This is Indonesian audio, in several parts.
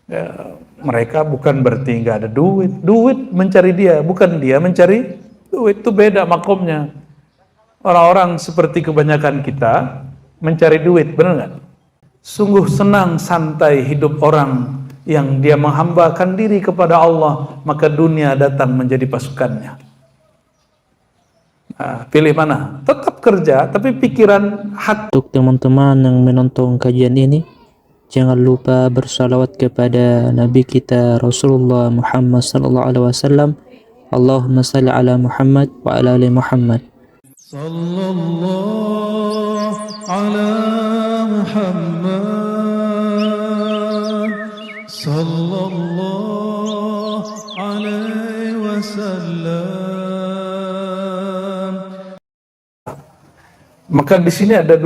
Ya, mereka bukan berarti nggak ada duit. Duit mencari dia, bukan dia mencari duit. Itu beda makomnya. Orang-orang seperti kebanyakan kita mencari duit, benar nggak? Sungguh senang santai hidup orang yang dia menghambakan diri kepada Allah, maka dunia datang menjadi pasukannya. Nah, pilih mana? Tetap kerja, tapi pikiran hati. Untuk teman-teman yang menonton kajian ini, jangan lupa bersalawat kepada Nabi kita Rasulullah Muhammad sallallahu alaihi wasallam. Allahumma salli ala Muhammad wa ala ali Muhammad. Sallallahu ala Muhammad sallallahu alaihi wasallam. Maka di sini ada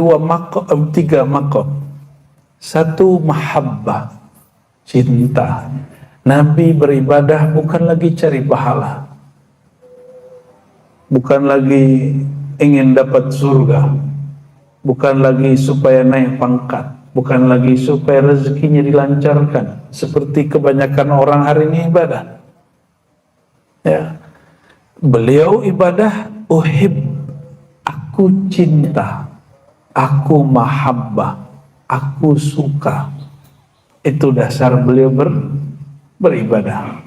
tiga makom. Satu, mahabbah, cinta. Nabi beribadah bukan lagi cari pahala, bukan lagi ingin dapat surga, bukan lagi supaya naik pangkat, bukan lagi supaya rezekinya dilancarkan seperti kebanyakan orang hari ini ibadah. Ya, beliau ibadah uhib, aku cinta, aku mahabbah, aku suka. Itu dasar beliau beribadah.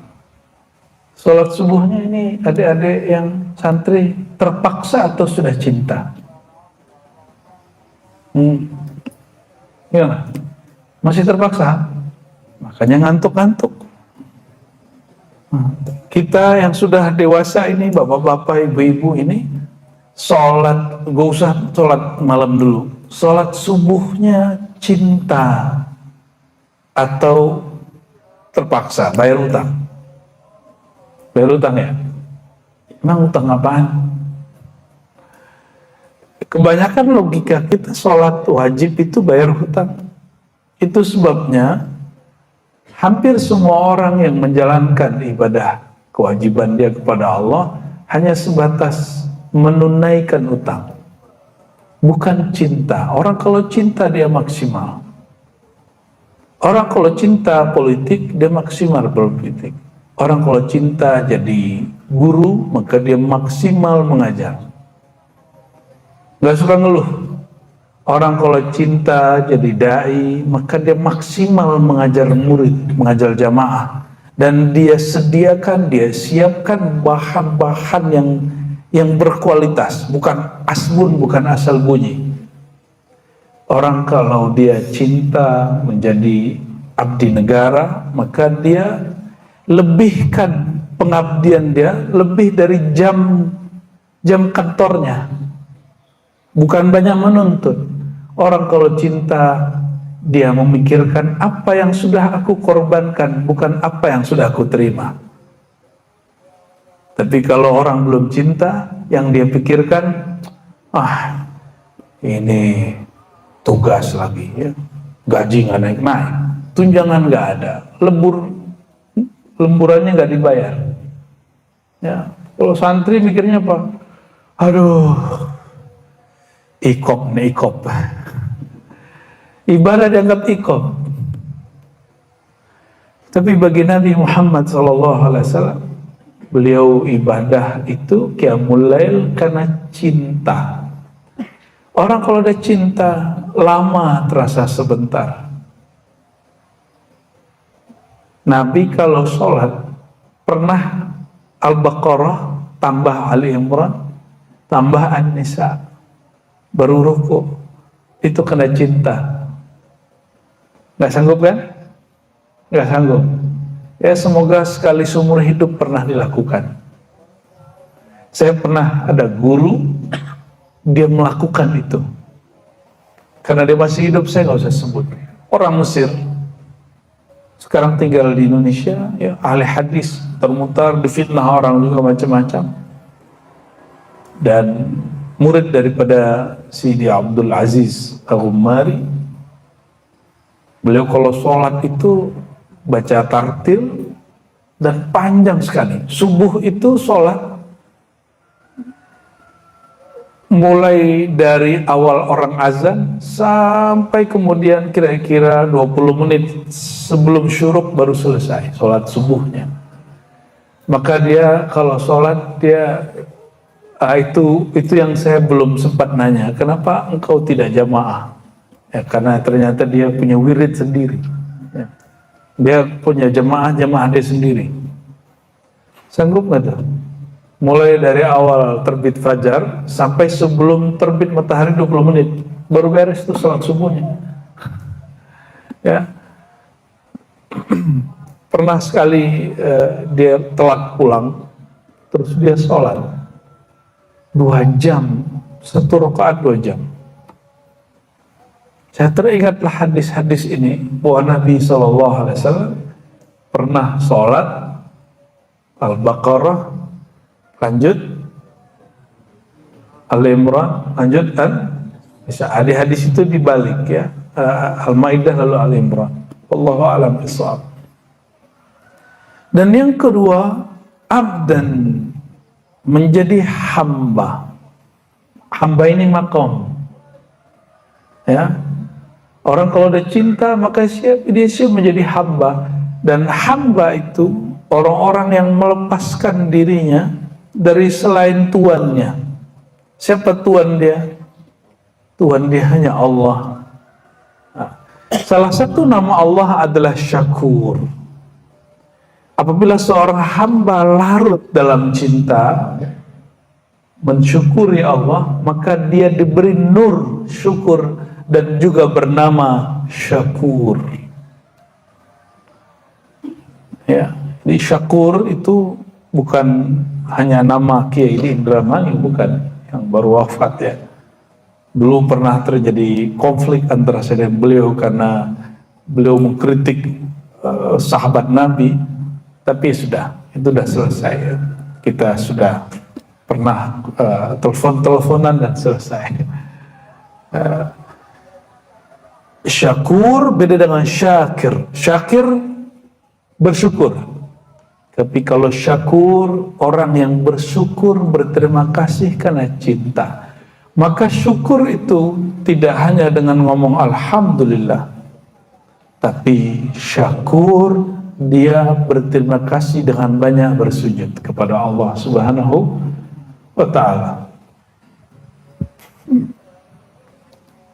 Sholat subuhnya ini adik-adik yang santri terpaksa atau sudah cinta? Gimana? Masih terpaksa? Makanya ngantuk-ngantuk. Kita yang sudah dewasa ini, bapak-bapak, ibu-ibu ini, sholat, gak usah sholat malam dulu, sholat subuhnya cinta atau terpaksa bayar utang? Bayar utang ya? Emang utang apaan? Kebanyakan logika kita sholat wajib itu bayar hutang. Itu sebabnya hampir semua orang yang menjalankan ibadah kewajiban dia kepada Allah hanya sebatas menunaikan utang, bukan cinta. Orang kalau cinta dia maksimal. Orang kalau cinta politik dia maksimal berpolitik. Orang kalau cinta jadi guru maka dia maksimal mengajar. Gak suka ngeluh. Orang kalau cinta jadi dai maka dia maksimal mengajar murid, mengajar jamaah, dan dia sediakan, dia siapkan bahan-bahan yang berkualitas, bukan asbun, bukan asal bunyi. Orang kalau dia cinta menjadi abdi negara maka dia lebihkan pengabdian dia lebih dari jam kantornya, bukan banyak menuntut. Orang kalau cinta dia memikirkan apa yang sudah aku korbankan, bukan apa yang sudah aku terima. Tapi kalau orang belum cinta, yang dia pikirkan, ini tugas lagi ya, gaji nggak naik-naik, tunjangan nggak ada, lemburannya nggak dibayar. Ya, kalau santri mikirnya apa? Aduh, ikop nih ikop. Ibadah dianggap ikop. Tapi bagi Nabi Muhammad SAW, beliau ibadah itu qiyamul lail karena cinta. Orang kalau ada cinta, lama terasa sebentar. Nabi kalau sholat, pernah Al-Baqarah tambah Ali Imran, tambah An-Nisa, baru ruku. Itu kena cinta. Gak sanggup kan? Gak sanggup. Ya semoga sekali seumur hidup pernah dilakukan. Saya pernah ada guru, dia melakukan itu. Karena dia masih hidup, saya gak usah sebut. Orang Mesir, sekarang tinggal di Indonesia, ya, ahli hadis, termutar, difitnah orang juga macam-macam. Dan murid daripada Sidi Abdul Aziz Al-Ghumari, beliau kalau sholat itu baca tartil dan panjang sekali. Subuh itu sholat mulai dari awal orang azan sampai kemudian kira-kira 20 menit sebelum syuruk baru selesai sholat subuhnya. Maka dia kalau sholat dia itu yang saya belum sempat nanya, kenapa engkau tidak jamaah? Ya, karena ternyata dia punya wirid sendiri. Ya. Dia punya jamaah dia sendiri. Sanggup nggak tuh? Mulai dari awal terbit fajar sampai sebelum terbit matahari 20 menit baru beres tuh sholat subuhnya. Ya. Pernah sekali dia telat pulang, terus dia sholat 2 jam, 1 rakaat 2 jam. Saya teringatlah hadis-hadis ini bahwa Nabi SAW pernah sholat Al-Baqarah, lanjut Al-Imran, lanjut kan? Bisa hadis itu dibalik ya, Al-Maidah lalu Al-Imran. Wallahu a'lam bishawab. Dan yang kedua, abdan, menjadi hamba. Hamba ini makom. Ya. Orang kalau udah cinta maka dia siap menjadi hamba. Dan hamba itu orang-orang yang melepaskan dirinya dari selain tuannya. Siapa tuan dia? Tuhan dia hanya Allah. Nah, salah satu nama Allah adalah Syakur. Apabila seorang hamba larut dalam cinta, mensyukuri Allah, maka dia diberi nur syukur dan juga bernama Syakur. Ya, jadi Syakur itu bukan hanya nama Kiai Indramayu, bukan, yang baru wafat ya. Dulu pernah terjadi konflik antara saya dan beliau karena beliau mengkritik sahabat Nabi, tapi sudah, itu sudah selesai ya. Kita sudah pernah telepon-teleponan dan selesai. Syakur beda dengan syakir. Syakir bersyukur. Tapi kalau syakur, orang yang bersyukur, berterima kasih karena cinta. Maka syukur itu tidak hanya dengan ngomong Alhamdulillah, tapi syakur dia berterima kasih dengan banyak bersujud kepada Allah Subhanahu wa ta'ala.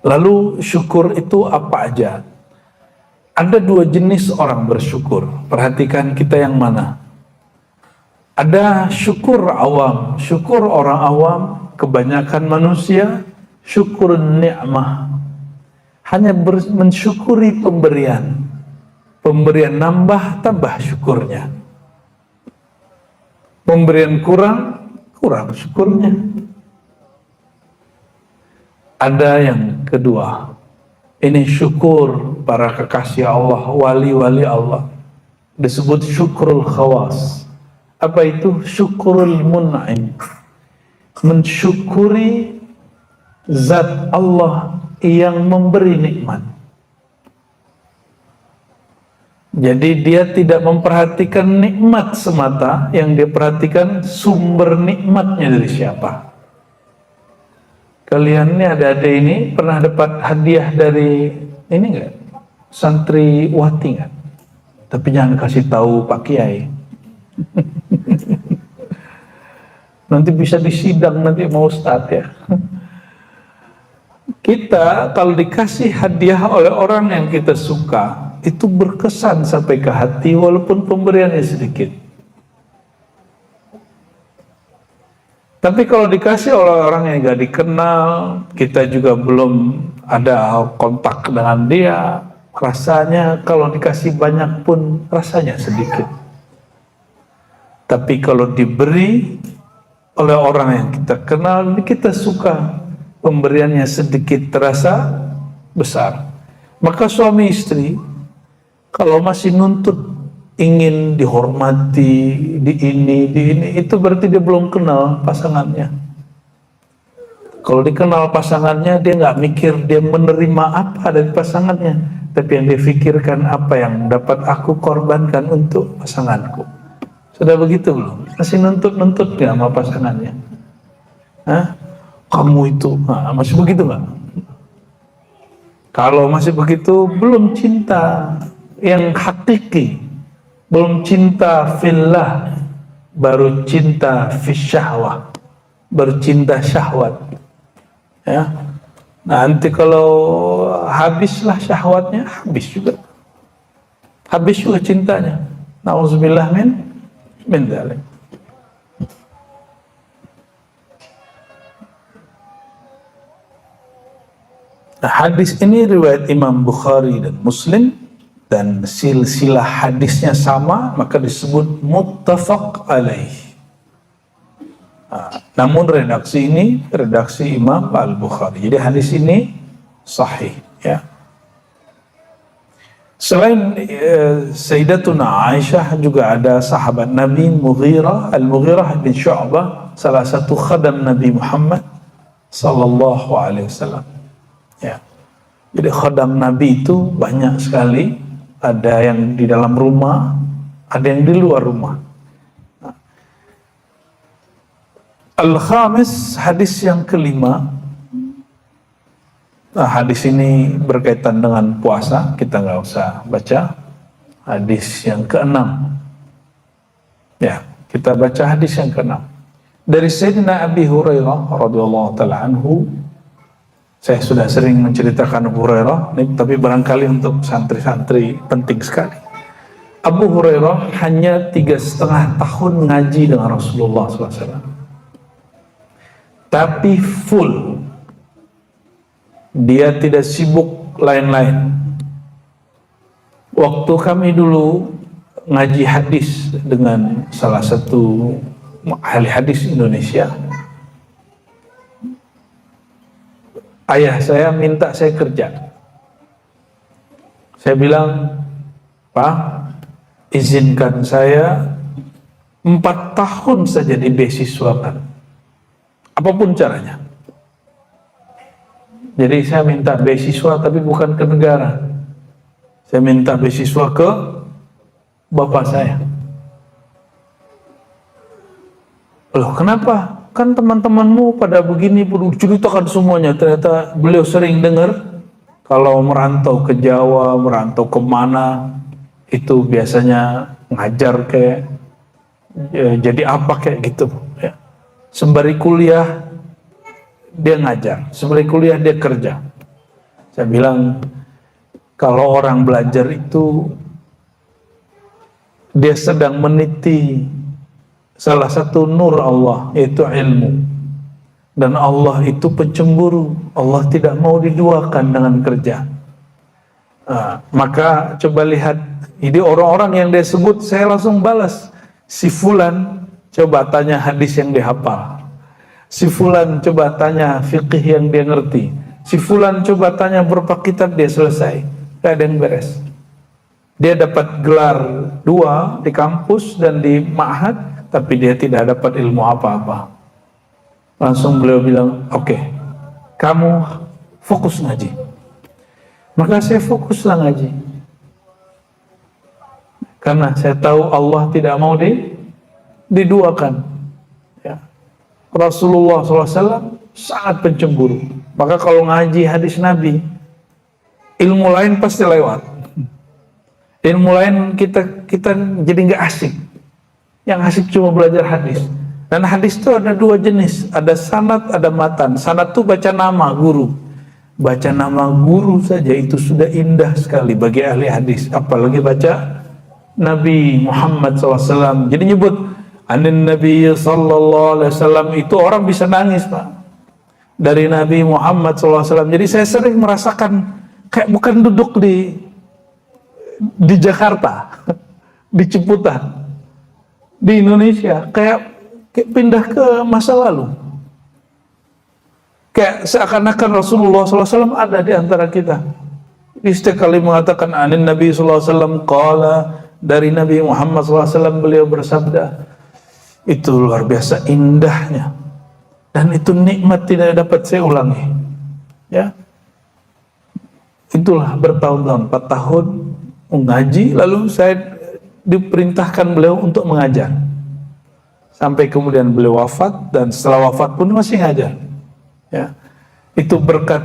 Lalu syukur itu apa aja? Ada 2 jenis orang bersyukur. Perhatikan kita yang mana. Ada syukur awam, syukur orang awam, kebanyakan manusia syukur nikmah, hanya mensyukuri pemberian. Pemberian nambah tambah syukurnya. Pemberian kurang syukurnya. Ada yang kedua, ini syukur para kekasih Allah, wali-wali Allah, disebut syukurul khawas. Apa itu? Syukurul mun'im, mensyukuri zat Allah yang memberi nikmat. Jadi dia tidak memperhatikan nikmat semata, yang dia perhatikan sumber nikmatnya dari siapa. Kalian ini adik-adik ini pernah dapat hadiah dari ini enggak? Santriwati enggak? Tapi jangan kasih tahu Pak Kiai. Nanti bisa disidang nanti mau Ustadz ya. Kita kalau dikasih hadiah oleh orang yang kita suka, itu berkesan sampai ke hati walaupun pemberiannya sedikit. Tapi kalau dikasih oleh orang yang gak dikenal, kita juga belum ada kontak dengan dia, rasanya kalau dikasih banyak pun rasanya sedikit. Tapi kalau diberi oleh orang yang kita kenal, kita suka, pemberiannya sedikit terasa besar. Maka suami istri kalau masih nuntut ingin dihormati, di ini, itu berarti dia belum kenal pasangannya. Kalau dikenal pasangannya, dia nggak mikir dia menerima apa dari pasangannya, tapi yang dia pikirkan apa yang dapat aku korbankan untuk pasanganku. Sudah begitu belum? Masih nuntut-nuntut nggak sama pasangannya? Hah? kamu itu, nah, masih begitu nggak? Kalau masih begitu, belum cinta yang hakiki, belum cinta fillah, baru cinta fisyahwah, bercinta syahwat. Ya, nanti kalau habislah syahwatnya, habis juga cintanya. Nauzubillah min dzalik. Nah, hadis ini riwayat Imam Bukhari dan Muslim, dan silsilah hadisnya sama, maka disebut muttafaq alaih. Namun redaksi ini redaksi Imam Al-Bukhari. Jadi hadis ini sahih, ya. Selain Sayyidatuna Aisyah, juga ada sahabat Nabi Al-Mughirah bin Syu'bah, salah satu khadam Nabi Muhammad sallallahu alaihi wasallam. Ya. Jadi khadam Nabi itu banyak sekali, ada yang di dalam rumah, ada yang di luar rumah. Al-Khamis, hadis yang kelima. Nah, hadis ini berkaitan dengan puasa, kita nggak usah baca. Hadis yang keenam. Ya, kita baca hadis yang keenam. Dari Sayyidina Abi Hurairah radhiyallahu taala anhu. Saya sudah sering menceritakan Abu Hurairah, tapi barangkali untuk santri-santri penting sekali. Abu Hurairah hanya 3,5 tahun ngaji dengan Rasulullah SAW. Tapi full. Dia tidak sibuk lain-lain. Waktu kami dulu ngaji hadis dengan salah satu ahli hadis Indonesia, ayah saya minta saya kerja. Saya bilang, Pak, izinkan saya 4 tahun saja dibeasiswakan, apapun caranya. Jadi saya minta beasiswa, tapi bukan ke negara. Saya minta beasiswa ke bapak saya. Loh, kenapa? Kan teman-temanmu pada begini, perlu ceritakan semuanya. Ternyata beliau sering dengar kalau merantau ke Jawa, merantau kemana, itu biasanya ngajar kayak jadi apa kayak gitu, ya. Sembari kuliah dia ngajar, sembari kuliah dia kerja. Saya bilang, kalau orang belajar itu dia sedang meniti salah satu nur Allah, yaitu ilmu. Dan Allah itu pencemburu, Allah tidak mau diduakan dengan kerja. Maka coba lihat, ini orang-orang yang dia sebut, saya langsung balas. Si fulan, coba tanya hadis yang dihafal. Si fulan coba tanya fikih yang dia ngerti. Si fulan coba tanya berapa kitab dia selesai. Gak ada yang beres. Dia dapat gelar 2 di kampus dan di ma'had, tapi dia tidak dapat ilmu apa-apa. Langsung beliau bilang, oke, kamu fokus ngaji. Maka saya fokuslah ngaji. Karena saya tahu Allah tidak mau diduakan. Rasulullah SAW sangat pencemburu. Maka kalau ngaji hadis Nabi, ilmu lain pasti lewat. Ilmu lain kita jadi nggak asik. Yang asik cuma belajar hadis. Dan hadis itu ada 2 jenis, ada sanad, ada matan. Sanad itu baca nama guru. Baca nama guru saja itu sudah indah sekali bagi ahli hadis. Apalagi baca Nabi Muhammad SAW. Jadi nyebut Anin Nabi sallallahu alaihi wasallam, itu orang bisa nangis, Pak. Dari Nabi Muhammad sallallahu alaihi wasallam. Jadi saya sering merasakan kayak bukan duduk di Jakarta, di Ciputat, di Indonesia, kayak pindah ke masa lalu. Kayak seakan-akan Rasulullah sallallahu alaihi wasallam ada di antara kita. Dia setiap kali mengatakan Anin Nabi sallallahu alaihi wasallam qala, dari Nabi Muhammad sallallahu alaihi wasallam beliau bersabda. Itu luar biasa indahnya, dan itu nikmat tidak dapat saya ulangi, ya. Itulah bertahun-tahun, 4 tahun mengaji, lalu saya diperintahkan beliau untuk mengajar sampai kemudian beliau wafat, dan setelah wafat pun masih ngajar. Ya, itu berkat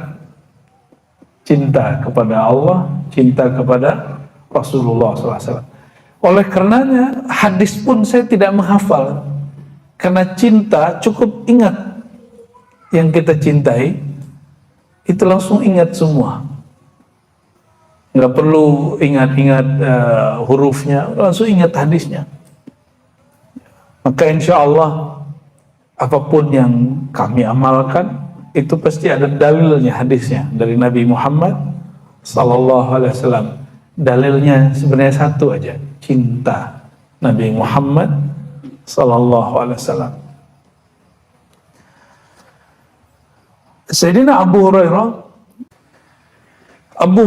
cinta kepada Allah, cinta kepada Rasulullah SAW. Oleh karenanya hadis pun saya tidak menghafal, karena cinta cukup ingat yang kita cintai, itu langsung ingat semua, nggak perlu ingat-ingat hurufnya, langsung ingat hadisnya. Maka insya Allah apapun yang kami amalkan itu pasti ada dalilnya, hadisnya dari Nabi Muhammad sallallahu alaihi wasallam. Dalilnya sebenarnya satu aja, cinta Nabi Muhammad sallallahu alaihi wasallam. Sayyidina Abu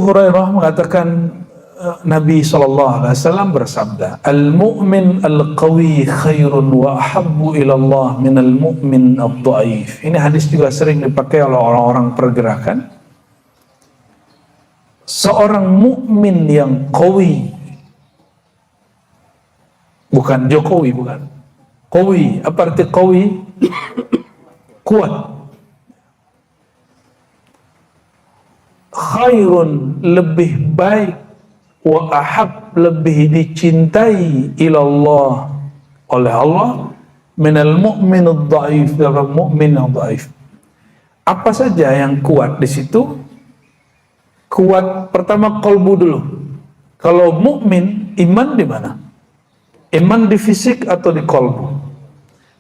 Hurairah mengatakan, Nabi SAW bersabda, al-mu'min al-qawi khairun wa ahabbu ilallah min al-mu'min al-dha'if. Ini hadis juga sering dipakai oleh orang-orang pergerakan. Seorang mukmin yang qawi, bukan Jokowi, bukan. Qawi, apa arti qawi? Kuat. Khairun, lebih baik, wa ahab, lebih dicintai ilallah, oleh Allah, minal mu'minul dhaif, dari mu'min yang dhaif. Apa saja yang kuat di situ? Kuat pertama qalbu dulu. Kalau mukmin, iman di mana? Iman di fisik atau di qalbu?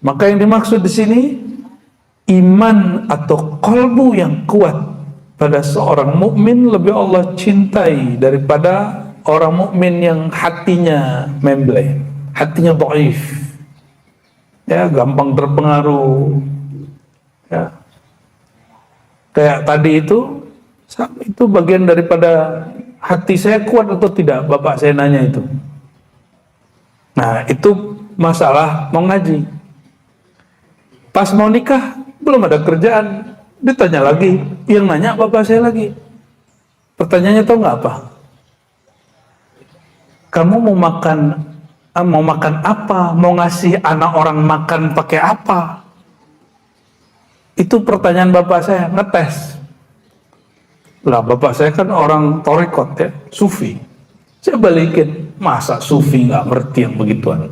Maka yang dimaksud di sini iman atau qalbu yang kuat pada seorang mukmin lebih Allah cintai daripada orang mukmin yang hatinya memble, hatinya dhaif, ya, gampang terpengaruh, ya. Kayak tadi itu bagian daripada hati saya kuat atau tidak, bapak saya nanya itu. Nah, itu masalah mau ngaji. Pas mau nikah belum ada kerjaan, ditanya lagi, yang nanya bapak saya lagi. Pertanyaannya tahu nggak apa? Kamu mau makan apa? Mau ngasih anak orang makan pakai apa? Itu pertanyaan bapak saya, ngetes. Lah bapak saya kan orang torikot, ya, sufi. Saya balikin, masa sufi nggak ngerti yang begituan?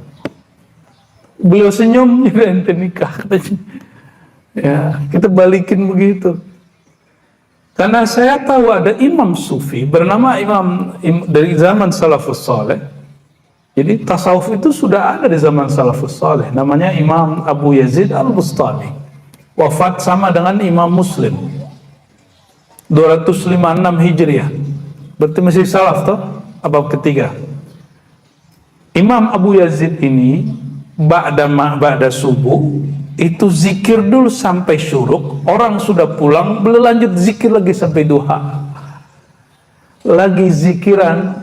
Beliau senyum, juga ente nikah, katanya. Ya, kita balikin begitu. Karena saya tahu ada imam sufi bernama imam dari zaman salafus saleh. Jadi tasawuf itu sudah ada di zaman salafus saleh. Namanya Imam Abu Yazid Al-Bustami. Wafat sama dengan Imam Muslim 256 Hijriah. Berarti masih salaf toh? Abad ketiga. Imam Abu Yazid ini ba'da subuh itu zikir dulu sampai syuruk, orang sudah pulang, belum lanjut zikir lagi sampai duha. Lagi zikiran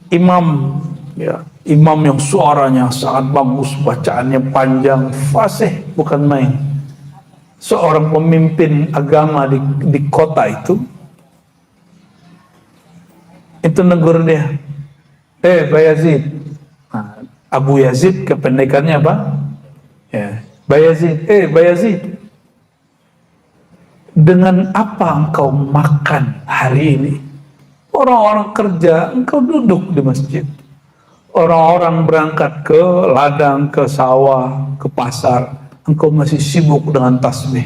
imam, ya, imam yang suaranya sangat bagus, bacaannya panjang, fasih, bukan main. Seorang pemimpin agama di kota itu negur dia, Bayazid. Nah, Abu Yazid kependekannya apa? Ya, Bayazid, Bayazid, dengan apa engkau makan hari ini? Orang-orang kerja, engkau duduk di masjid. Orang-orang berangkat ke ladang, ke sawah, ke pasar, engkau masih sibuk dengan tasbih.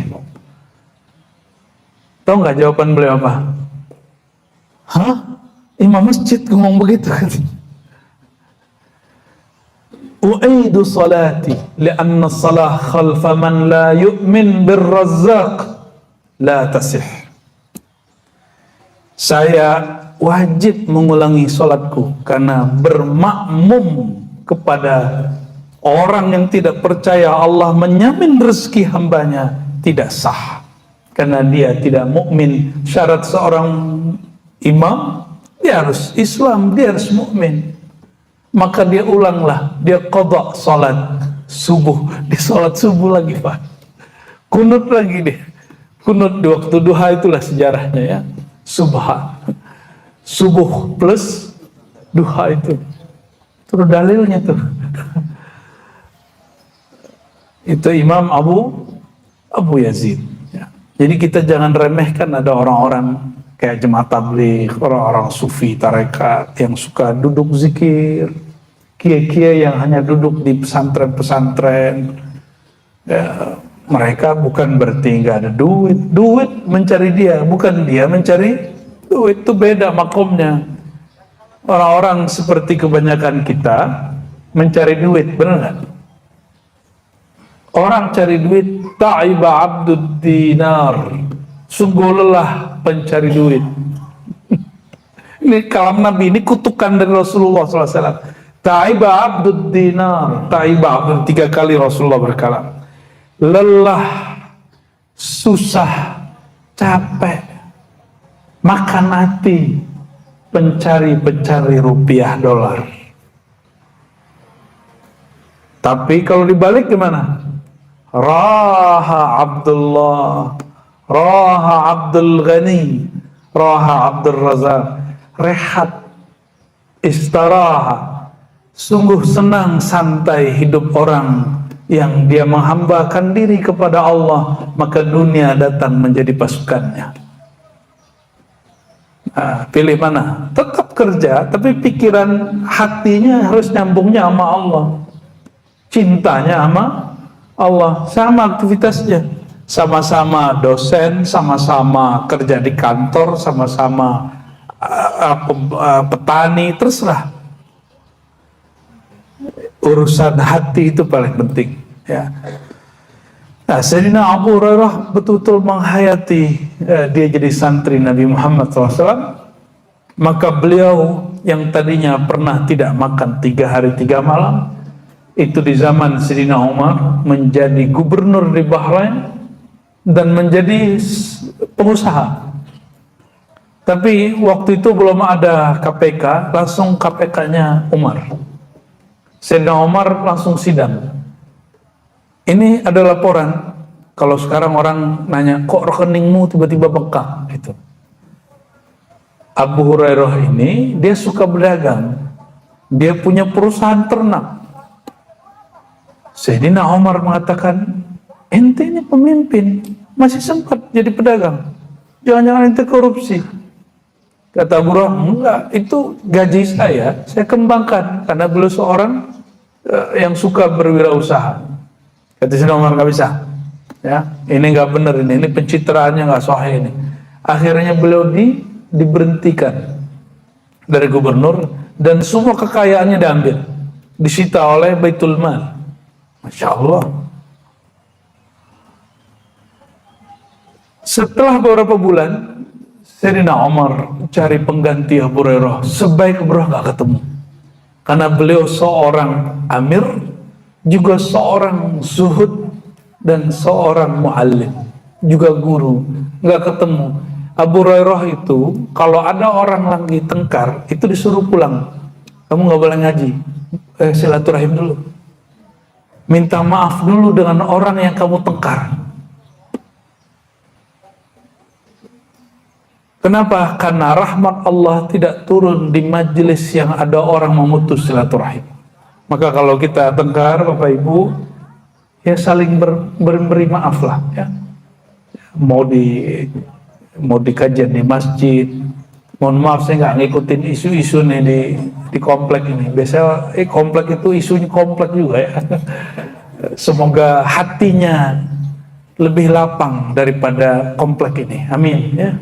Tahu nggak jawaban beliau apa? Hah? Imam masjid ngomong begitu? U'idu salati li'anna salah khalfa man la yu'min birrazzaq la tasih. Saya wajib mengulangi salatku karena bermakmum kepada orang yang tidak percaya Allah menyamin rezeki hambanya tidak sah, karena dia tidak mukmin. Syarat seorang imam, dia harus Islam, dia harus mukmin. Maka dia ulanglah, dia qadha salat subuh, di salat subuh lagi Pak, kunut lagi dia, kunut di waktu duha. Itulah sejarahnya, ya, subha, subuh plus duha itu dalilnya tuh. Itu Imam Abu Yazid, ya. Jadi kita jangan remehkan ada orang-orang kayak jemaah tabligh, orang-orang sufi tarekat yang suka duduk zikir, kiai-kiai yang hanya duduk di pesantren-pesantren. Ya, mereka bukan berarti nggak ada duit, duit mencari dia, bukan dia mencari duit, itu beda makomnya. Orang-orang seperti kebanyakan kita mencari duit, benar nggak? Orang cari duit, ta'iba abdud dinar, sungguh lelah pencari duit. Ini kalam Nabi, ini kutukan dari Rasulullah SAW. Ta'iba abdud dinar, ta'iba abdud, 3 kali Rasulullah berkalam. Lelah, susah, capek, makan hati pencari-pencari rupiah dolar. Tapi kalau dibalik gimana? Raha Abdullah, Raha Abdul Ghani, Raha Abdul Razak, rehat, istirahat, sungguh senang santai hidup orang yang dia menghambakan diri kepada Allah, maka dunia datang menjadi pasukannya. Nah, pilih mana? Tetap kerja, tapi pikiran hatinya harus nyambungnya sama Allah, cintanya sama Allah. Sama aktivitasnya, sama-sama dosen, sama-sama kerja di kantor, sama-sama petani, terserah. Urusan hati itu paling penting, ya. Nah, Sayyidina Abu Hurairah betul-betul menghayati dia jadi santri Nabi Muhammad SAW. Maka beliau yang tadinya pernah tidak makan 3 hari 3 malam, itu di zaman Sayyidina Umar menjadi gubernur di Bahrain dan menjadi pengusaha. Tapi waktu itu belum ada KPK, langsung KPK-nya Umar. Sayyidina Umar langsung sidang. Ini ada laporan. Kalau sekarang orang nanya, kok rekeningmu tiba-tiba bengkak? Gitu. Abu Hurairah ini dia suka berdagang. Dia punya perusahaan ternak. Sayyidina Umar mengatakan, ente ini pemimpin, masih sempat jadi pedagang. Jangan-jangan ente korupsi. Kata Abu Hurairah, enggak, itu gaji saya kembangkan karena beliau seorang yang suka berwirausaha. Kata Sayyidina Umar, nggak bisa, ya, ini nggak benar, ini pencitraannya nggak sahih ini. Akhirnya beliau diberhentikan dari gubernur dan semua kekayaannya diambil, disita oleh Baitul Mal. Masya Allah. Setelah beberapa bulan, Sayyidina Umar cari pengganti Abu Hurairah, sebaik Abu Hurairah nggak ketemu, karena beliau seorang amir, juga seorang zuhud dan seorang muallim, juga guru, nggak ketemu. Abu Hurairah itu kalau ada orang lagi tengkar itu disuruh pulang, kamu nggak boleh ngaji, silaturahim dulu, minta maaf dulu dengan orang yang kamu tengkar. Kenapa? Karena rahmat Allah tidak turun di majelis yang ada orang memutus silaturahim. Maka kalau kita tengkar, Bapak Ibu, ya saling beri maaf lah, ya. Mau di kajian di masjid, mohon maaf saya nggak ngikutin isu-isu nih di komplek ini. Biasanya komplek itu isunya komplek juga, ya. Semoga hatinya lebih lapang daripada komplek ini. Amin, ya.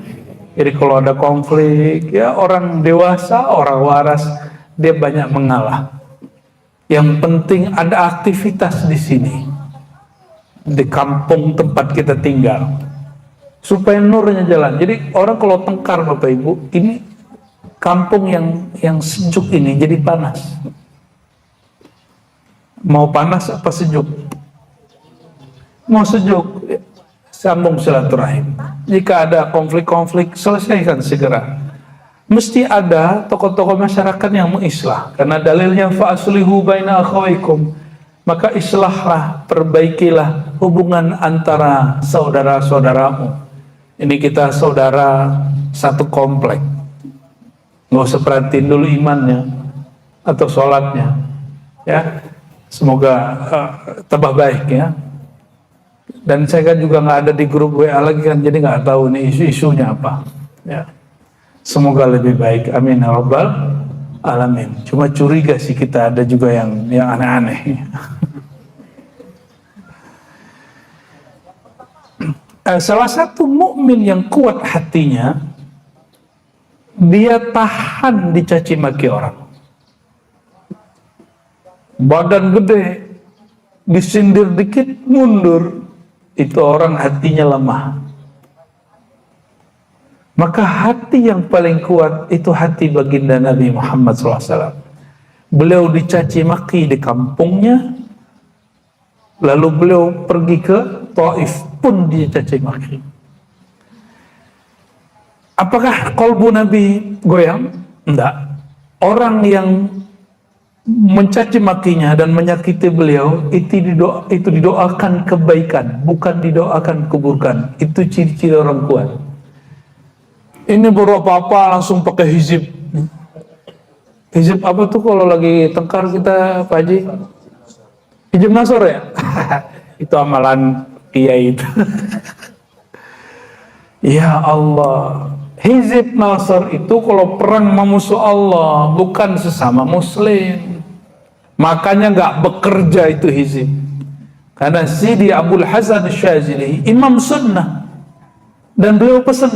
Jadi kalau ada konflik, ya orang dewasa, orang waras, dia banyak mengalah. Yang penting ada aktivitas di sini, di kampung tempat kita tinggal, supaya nurnya jalan. Jadi orang kalau tengkar, Bapak Ibu, ini kampung yang sejuk ini jadi panas. Mau panas apa sejuk? Mau sejuk, sambung silaturahim. Jika ada konflik-konflik, selesaikan segera. Mesti ada tokoh-tokoh masyarakat yang mengislah, karena dalilnya fa'aslihu baina akhawaikum, maka islahlah, perbaikilah hubungan antara saudara-saudaramu. Ini kita saudara satu komplek, nggak usah perhatiin dulu imannya atau sholatnya, ya. Semoga tambah baik, ya. Dan saya kan juga nggak ada di grup WA lagi kan, jadi nggak tahu nih isu-isunya apa. Ya, semoga lebih baik. Amin ya rabbal alamin. Cuma curiga sih kita ada juga yang aneh-aneh. Salah satu mukmin yang kuat hatinya, dia tahan dicaci maki orang. Badan gede, disindir dikit mundur. Itu orang hatinya lemah. Maka hati yang paling kuat itu hati baginda Nabi Muhammad SAW. Beliau dicaci maki di kampungnya, lalu beliau pergi ke Taif pun dicaci maki. Apakah kolbu Nabi goyang? Enggak. Orang yang mencaci makinya dan menyakiti beliau itu didoakan kebaikan, bukan didoakan keburukan. Itu ciri-ciri orang kuat. Ini baru apa-apa langsung pakai hizib. Hizib apa tuh kalau lagi tengkar kita, Pak Haji? Hizib Nasr ya? Itu amalan kiai itu. Ya Allah. Hizib Nasr itu kalau perang memusuh Allah, bukan sesama muslim. Makanya nggak bekerja itu hizib. Karena Sidi Abdul Hasan Syazili imam sunnah, dan beliau pesan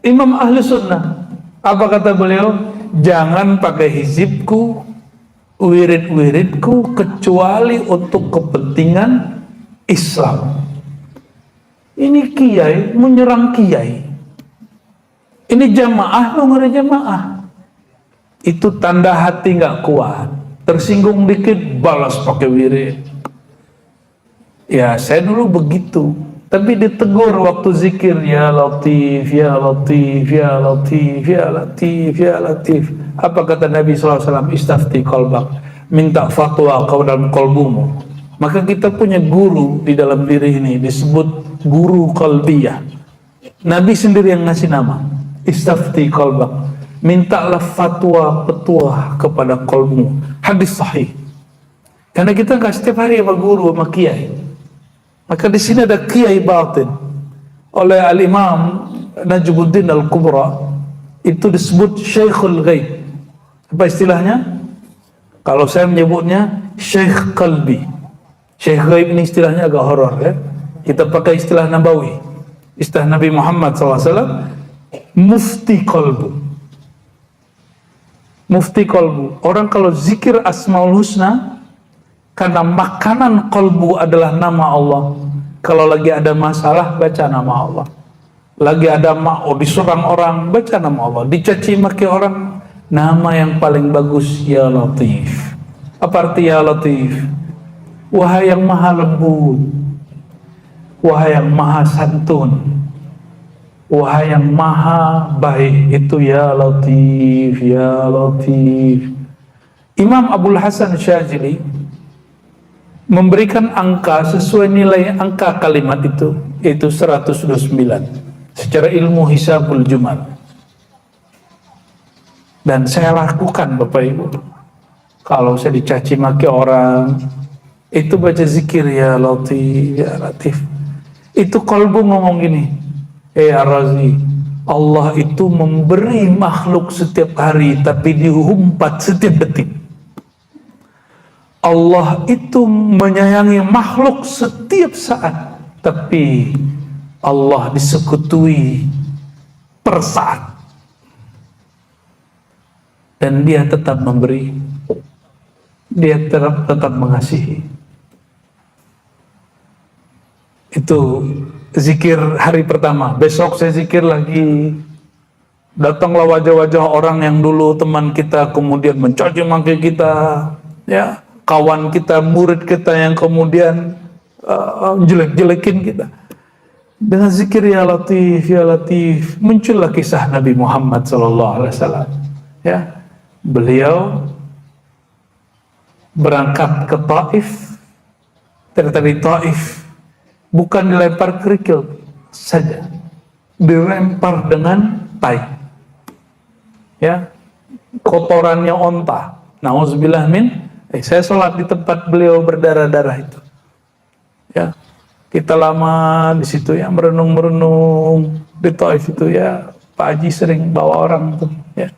imam ahli sunnah. Apa kata beliau? Jangan pakai hizibku, wirid-wiridku, kecuali untuk kepentingan Islam. Ini kiai menyerang kiai. Ini jamaah mengenai jamaah. Itu tanda hati nggak kuat. Tersinggung dikit balas pakai wirid. Ya saya dulu begitu. Tapi ditegur waktu zikir, ya Latif, ya Latif, ya Latif, ya Latif, ya Latif. Apa kata Nabi SAW? Istafti qalbak. Minta fatwa kau dalam kolbumu. Maka kita punya guru di dalam diri ini disebut guru qalbiyah. Nabi sendiri yang ngasih nama. Istafti qalbak. Mintalah fatwa, petuah kepada kolmu. Hadis sahih. Karena kita nggak setiap hari sama guru, sama kiai. Maka di sini ada kiai batin oleh Al-Imam Najmuddin Al-Kubra. Itu disebut Syekhul Ghaib. Apa istilahnya? Kalau saya menyebutnya Syekh Qalbi. Syekh Ghaib ini istilahnya agak horor ya. Kita pakai istilah Nabawi. Istilah Nabi Muhammad SAW, Mufti Qalbu. Mufti kolbu. Orang kalau zikir Asmaul Husna, karena makanan kolbu adalah nama Allah. Kalau lagi ada masalah, baca nama Allah. Lagi ada diserang orang, baca nama Allah. Dicaci maki orang, nama yang paling bagus, Ya Latif. Apa arti Ya Latif? Wahai yang maha lembut, wahai yang maha santun, wahai yang maha baik, itu Ya Latif, Ya Latif. Imam Abdul Hasan Syazili memberikan angka sesuai nilai angka kalimat itu, yaitu 129 secara ilmu hisabul jumal. Dan saya lakukan Bapak Ibu. Kalau saya dicaci maki orang, itu baca zikir Ya Latif, Ya Latif. Itu kolbu ngomong gini, Ar-Razi, Allah itu memberi makhluk setiap hari, tapi dihumpat setiap detik. Allah itu menyayangi makhluk setiap saat, tapi Allah disekutui per saat. Dan dia tetap memberi, dia tetap mengasihi. Itu zikir hari pertama. Besok saya zikir lagi. Datanglah wajah-wajah orang yang dulu teman kita, kemudian mencaci maki kita, ya, kawan kita, murid kita yang kemudian jelek-jelekin kita. Dengan zikir Ya Latif, Ya Latif, muncullah kisah Nabi Muhammad SAW. Ya, beliau berangkat ke Taif. Dari Taif bukan dilempar kerikil saja, dilempar dengan tai, ya, kotorannya onta. Nauzubillah min. Saya sholat di tempat beliau berdarah-darah itu, ya, Kita lama di situ ya, merenung-merenung di Taif itu ya. Pak Haji sering bawa orang tuh ya.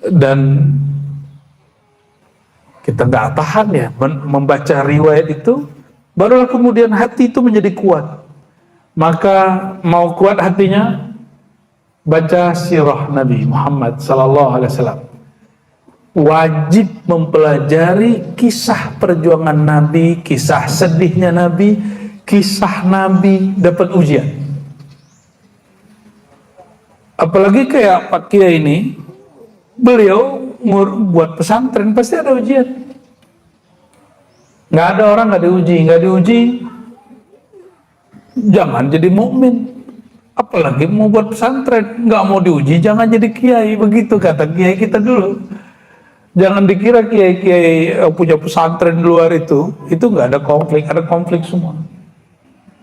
Dan kita nggak tahan ya membaca riwayat itu, barulah kemudian hati itu menjadi kuat. Maka mau kuat hatinya, baca sirah Nabi Muhammad sallallahu alaihi wasallam. Wajib mempelajari kisah perjuangan Nabi, kisah sedihnya Nabi, kisah Nabi dapat ujian. Apalagi kayak Pak Kiai ini, beliau buat pesantren pasti ada ujian. Nggak ada orang nggak diuji, jangan jadi mukmin. Apalagi mau buat pesantren, nggak mau diuji, jangan jadi kiai. Begitu kata kiai kita dulu. Jangan dikira kiai-kiai punya pesantren di luar itu nggak ada konflik semua.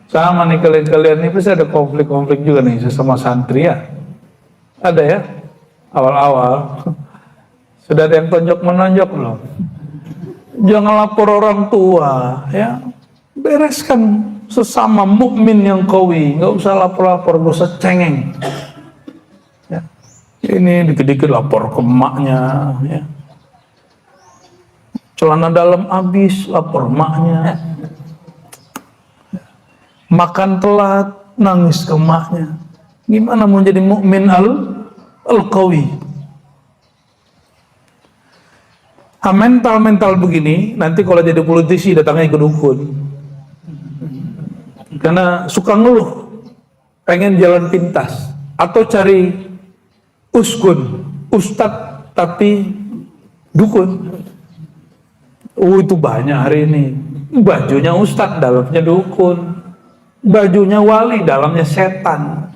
Sama nih kalian ini pasti ada konflik juga nih sesama santri ya. Ada ya, awal-awal. Sudah ada yang tonjok-menonjok belum? Jangan lapor orang tua ya. Bereskan sesama mukmin yang qawi, nggak usah lapor-lapor, nggak usah cengeng. Ya. Ini dikit-dikit lapor ke emaknya ya. Celana dalam habis, lapor emaknya. Makan telat, nangis ke emaknya. Gimana mau jadi mukmin al-qawi? Mental begini, nanti kalau jadi politisi datangnya ke dukun. Karena suka ngeluh, pengen jalan pintas. Atau cari uskun, ustadz tapi dukun. Itu banyak hari ini. Bajunya ustadz, dalamnya dukun. Bajunya wali, dalamnya setan.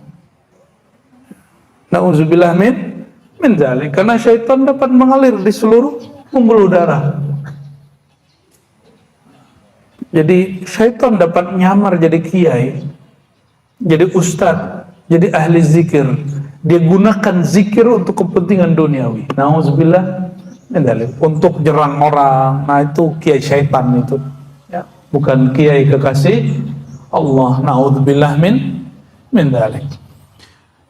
Nauzubillah min dzalik. Karena syaitan dapat mengalir di seluruh pembuluh darah. Jadi syaitan dapat nyamar jadi kiai, jadi ustadz, jadi ahli zikir. Dia gunakan zikir untuk kepentingan duniawi. Nauzubillah min dzalik. Untuk jerang orang. Nah itu kiai syaitan itu. Ya, bukan kiai kekasih Allah. Nauzubillah min dzalik.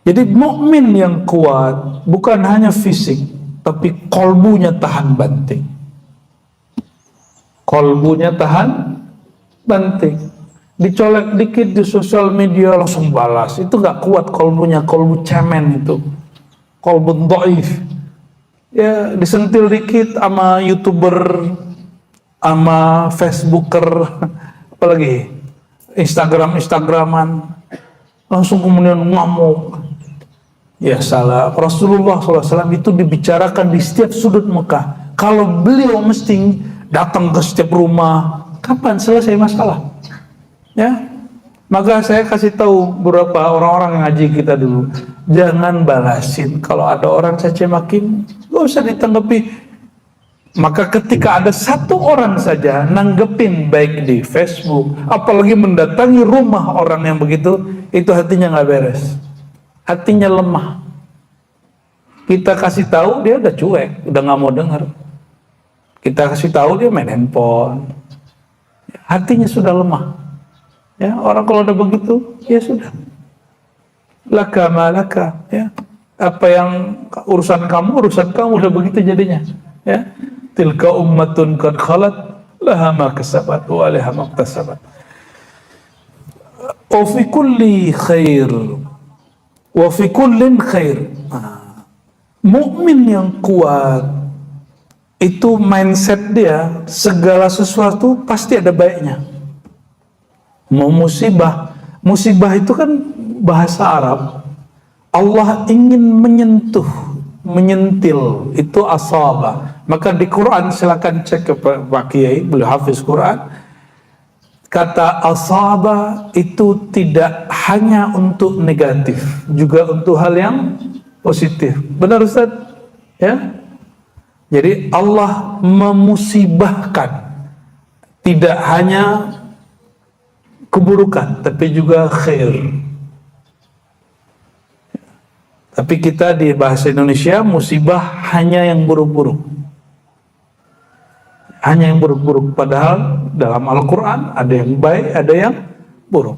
Jadi mukmin yang kuat bukan hanya fisik, tapi kolbunya tahan banting. Kolbunya tahan banting. Dicolek dikit di sosial media langsung balas. Itu gak kuat kolbunya, kolbu cemen itu. Kolbu dhaif. Ya, disentil dikit sama YouTuber, sama Facebooker, apalagi Instagraman, langsung kemudian ngamuk. Ya salah, Rasulullah SAW itu dibicarakan di setiap sudut Mekah. Kalau beliau mesti datang ke setiap rumah, kapan selesai masalah? Ya, maka saya kasih tahu beberapa orang-orang yang ngaji kita dulu, jangan balasin. Kalau ada orang caci makin, gak usah ditanggapi. Maka ketika ada satu orang saja nanggepin baik di Facebook, apalagi mendatangi rumah orang yang begitu, itu hatinya nggak beres. Hatinya lemah. Kita kasih tahu dia udah cuek, udah nggak mau dengar. Kita kasih tahu dia main handphone. Hatinya sudah lemah. Ya, orang kalau udah begitu, ya sudah. Laka malaka, ya. Apa yang urusan kamu udah begitu jadinya. Ya. Tilka ummatun qad khalat laha ma kasabat wa alaiha ma iktasabat. Wa fi kulli khair. Wa fi kullin khair. Mukmin yang kuat itu mindset dia segala sesuatu pasti ada baiknya. Mau musibah itu kan bahasa Arab. Allah ingin menyentil itu asaba. Maka di Quran silakan cek ke Pak Kiai, beliau hafiz Quran. Kata asaba itu tidak hanya untuk negatif, juga untuk hal yang positif. Benar Ustaz? Ya. Jadi Allah memusibahkan tidak hanya keburukan, tapi juga khair. Tapi kita di bahasa Indonesia musibah hanya yang buruk-buruk. hanya yang buruk-buruk, padahal dalam Al-Quran ada yang baik, ada yang buruk.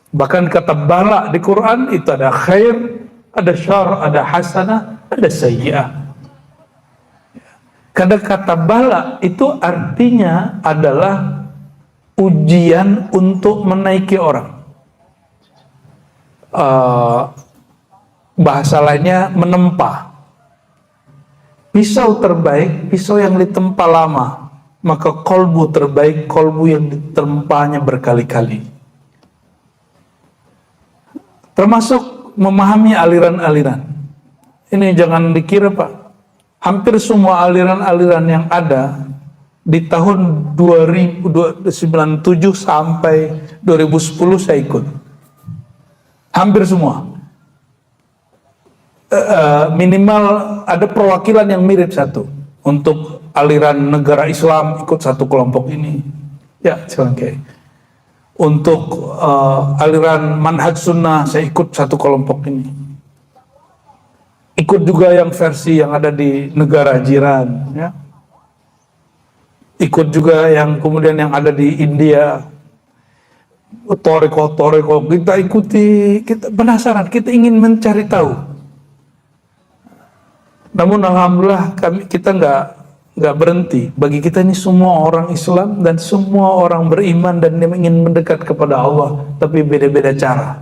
Bahkan kata bala di Quran itu ada khair, ada syar, ada hasanah, ada sayyi'ah. Karena kata bala itu artinya adalah ujian untuk menaiki orang. Bahasa lainnya menempa. Pisau terbaik, pisau yang ditempa lama, maka kolbu terbaik, kolbu yang ditempanya berkali-kali. Termasuk memahami aliran-aliran. Ini jangan dikira Pak, hampir semua aliran-aliran yang ada di tahun 1997 sampai 2010 saya ikut. Hampir semua. Minimal ada perwakilan yang mirip satu. Untuk aliran negara Islam ikut satu kelompok ini. Ya, silakan Kiai. Untuk aliran manhaj sunnah saya ikut satu kelompok ini. Ikut juga yang versi yang ada di negara jiran, ya. Ikut juga yang kemudian yang ada di India. Toriko kita ikuti, kita penasaran, kita ingin mencari tahu. Namun alhamdulillah kita nggak berhenti. Bagi kita ini semua orang Islam dan semua orang beriman dan ingin mendekat kepada Allah, tapi beda-beda cara.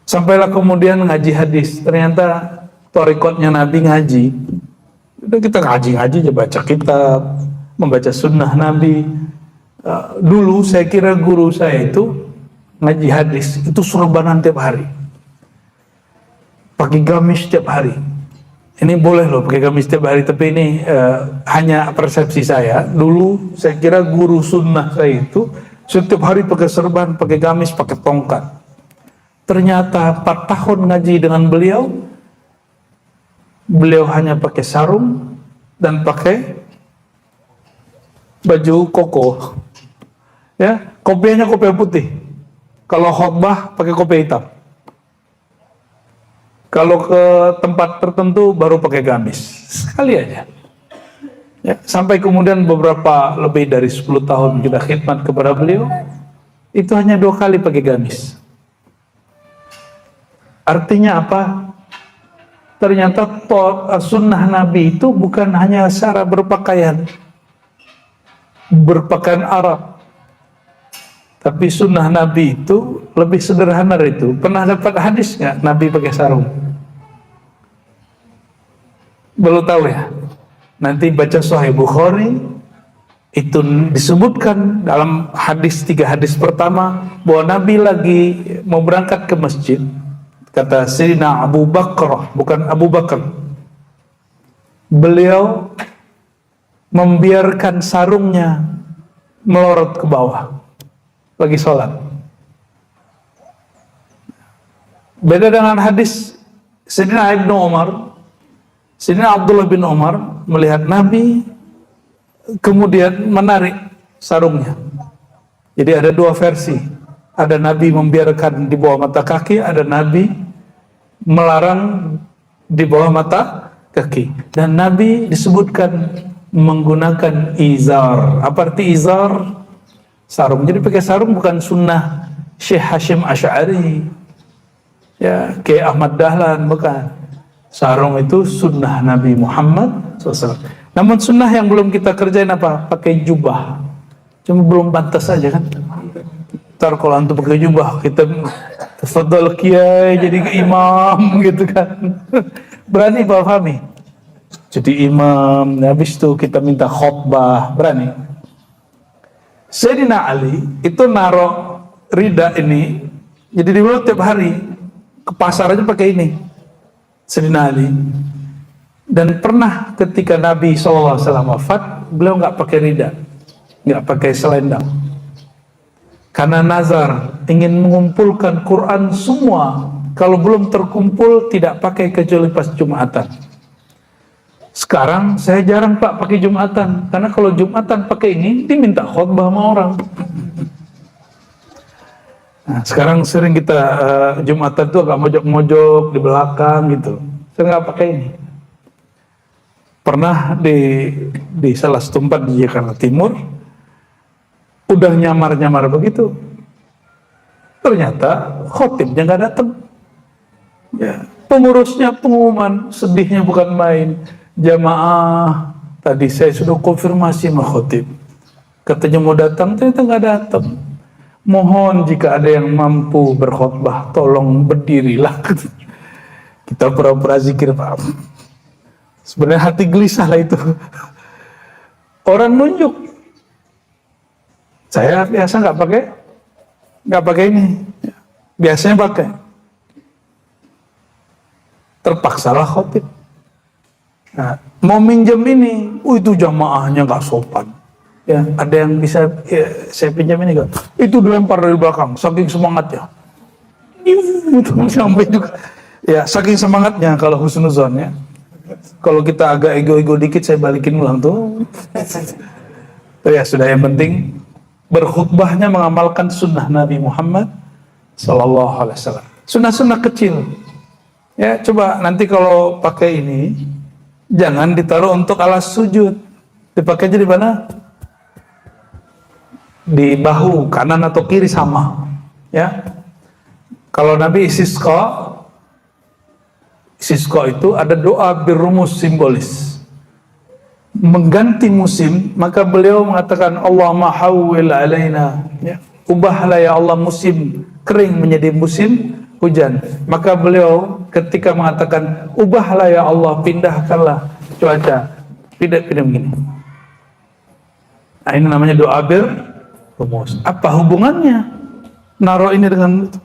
Sampailah kemudian ngaji hadis. Ternyata torikotnya Nabi ngaji. Udah kita ngaji aja, baca kitab, membaca sunnah Nabi. Dulu saya kira guru saya itu ngaji hadis itu surbanan tiap hari, pakai gamis tiap hari. Ini boleh loh pakai gamis tiap hari, tapi ini hanya persepsi saya. Dulu saya kira guru sunnah saya itu setiap hari pakai serban, pakai gamis, pakai tongkat. Ternyata 4 tahun ngaji dengan beliau hanya pakai sarung dan pakai baju koko. Ya, kopiahnya kopiah putih. Kalau khotbah pakai kopiah hitam. Kalau ke tempat tertentu baru pakai gamis. Sekali aja. Ya, sampai kemudian beberapa lebih dari 10 tahun kita khidmat kepada beliau, itu hanya 2 kali pakai gamis. Artinya apa? Ternyata sunnah Nabi itu bukan hanya cara berpakaian Arab, tapi sunnah Nabi itu lebih sederhana dari itu. Pernah dapat hadis nggak Nabi pakai sarung? Belum tahu ya? Nanti baca Sahih Bukhari, itu disebutkan dalam hadis 3 hadis pertama bahwa Nabi lagi mau berangkat ke masjid. Kata Sayyidina Abu Bakar, bukan Abu Bakar, beliau membiarkan sarungnya melorot ke bawah lagi sholat. Beda dengan hadis Sayyidina Ibnu Umar. Sayyidina Abdullah bin Umar melihat Nabi kemudian menarik sarungnya. Jadi ada 2 versi. Ada Nabi membiarkan di bawah mata kaki, ada Nabi melarang di bawah mata kaki. Dan Nabi disebutkan menggunakan izar. Apa arti izar? Sarung. Jadi pakai sarung bukan sunnah Syekh Hashim Asy'ari, ya, kayak Ahmad Dahlan, bukan. Sarung itu sunnah Nabi Muhammad SAW. Namun sunnah yang belum kita kerjain apa? Pakai jubah. Cuma belum pantas saja kan. Ntar kalau antum pakai jubah, kita tafadhal kiai jadi imam gitu kan. Berani Pak Fahmi? Jadi imam, habis itu kita minta khutbah, berani? Sayyidina Ali itu naruh rida ini, jadi di mulut tiap hari, ke pasar aja pakai ini. Sayyidina Ali. Dan pernah ketika Nabi SAW wafat, beliau nggak pakai rida, nggak pakai selendang. Karena nazar, ingin mengumpulkan Quran semua. Kalau belum terkumpul, tidak pakai kecuali pas Jumatan. Sekarang saya jarang Pak pakai Jumatan, karena kalau Jumatan pakai ini diminta khutbah sama orang. Nah, sekarang sering kita Jumatan tuh agak mojok-mojok di belakang gitu. Saya nggak pakai ini. Pernah di salah satu tempat di Jakarta Timur, udah nyamar-nyamar begitu, ternyata khotibnya nggak datang. Ya, pengurusnya pengumuman, sedihnya bukan main. Jamaah, tadi saya sudah konfirmasi sama khotib, katanya mau datang, ternyata nggak datang. Mohon jika ada yang mampu berkhotbah, tolong berdirilah. Kita pura-pura zikir, Pak. Sebenarnya hati gelisah lah itu. Orang nunjuk. Saya biasa nggak pakai ini. Biasanya pakai. Terpaksalah khotib. Nah, mau minjem ini, itu jamaahnya nggak sopan. Ya, ada yang bisa saya pinjam ini nggak? Itu dilempar dari belakang, saking semangatnya. Itu sampai juga. Ya, saking semangatnya kalau husnuzon ya. Kalau kita agak ego-ego dikit, saya balikin ulang tuh. Ya sudah, yang penting berkhutbahnya mengamalkan sunnah Nabi Muhammad Sallallahu Alaihi Wasallam. Sunnah-sunnah kecil. Ya, coba nanti kalau pakai ini, jangan ditaruh untuk alas sujud. Dipakai aja di mana? Di bahu kanan atau kiri sama. Ya. Kalau Nabi istisqa itu ada doa berumus simbolis. Mengganti musim, maka beliau mengatakan Allahumma hawwil alaina, ya. Ubahlah ya Allah musim kering menjadi musim hujan. Maka beliau ketika mengatakan ubahlah ya Allah, pindahkanlah cuaca, pindah begini. Nah, ini namanya doa berumus. Apa hubungannya naruh ini dengan itu?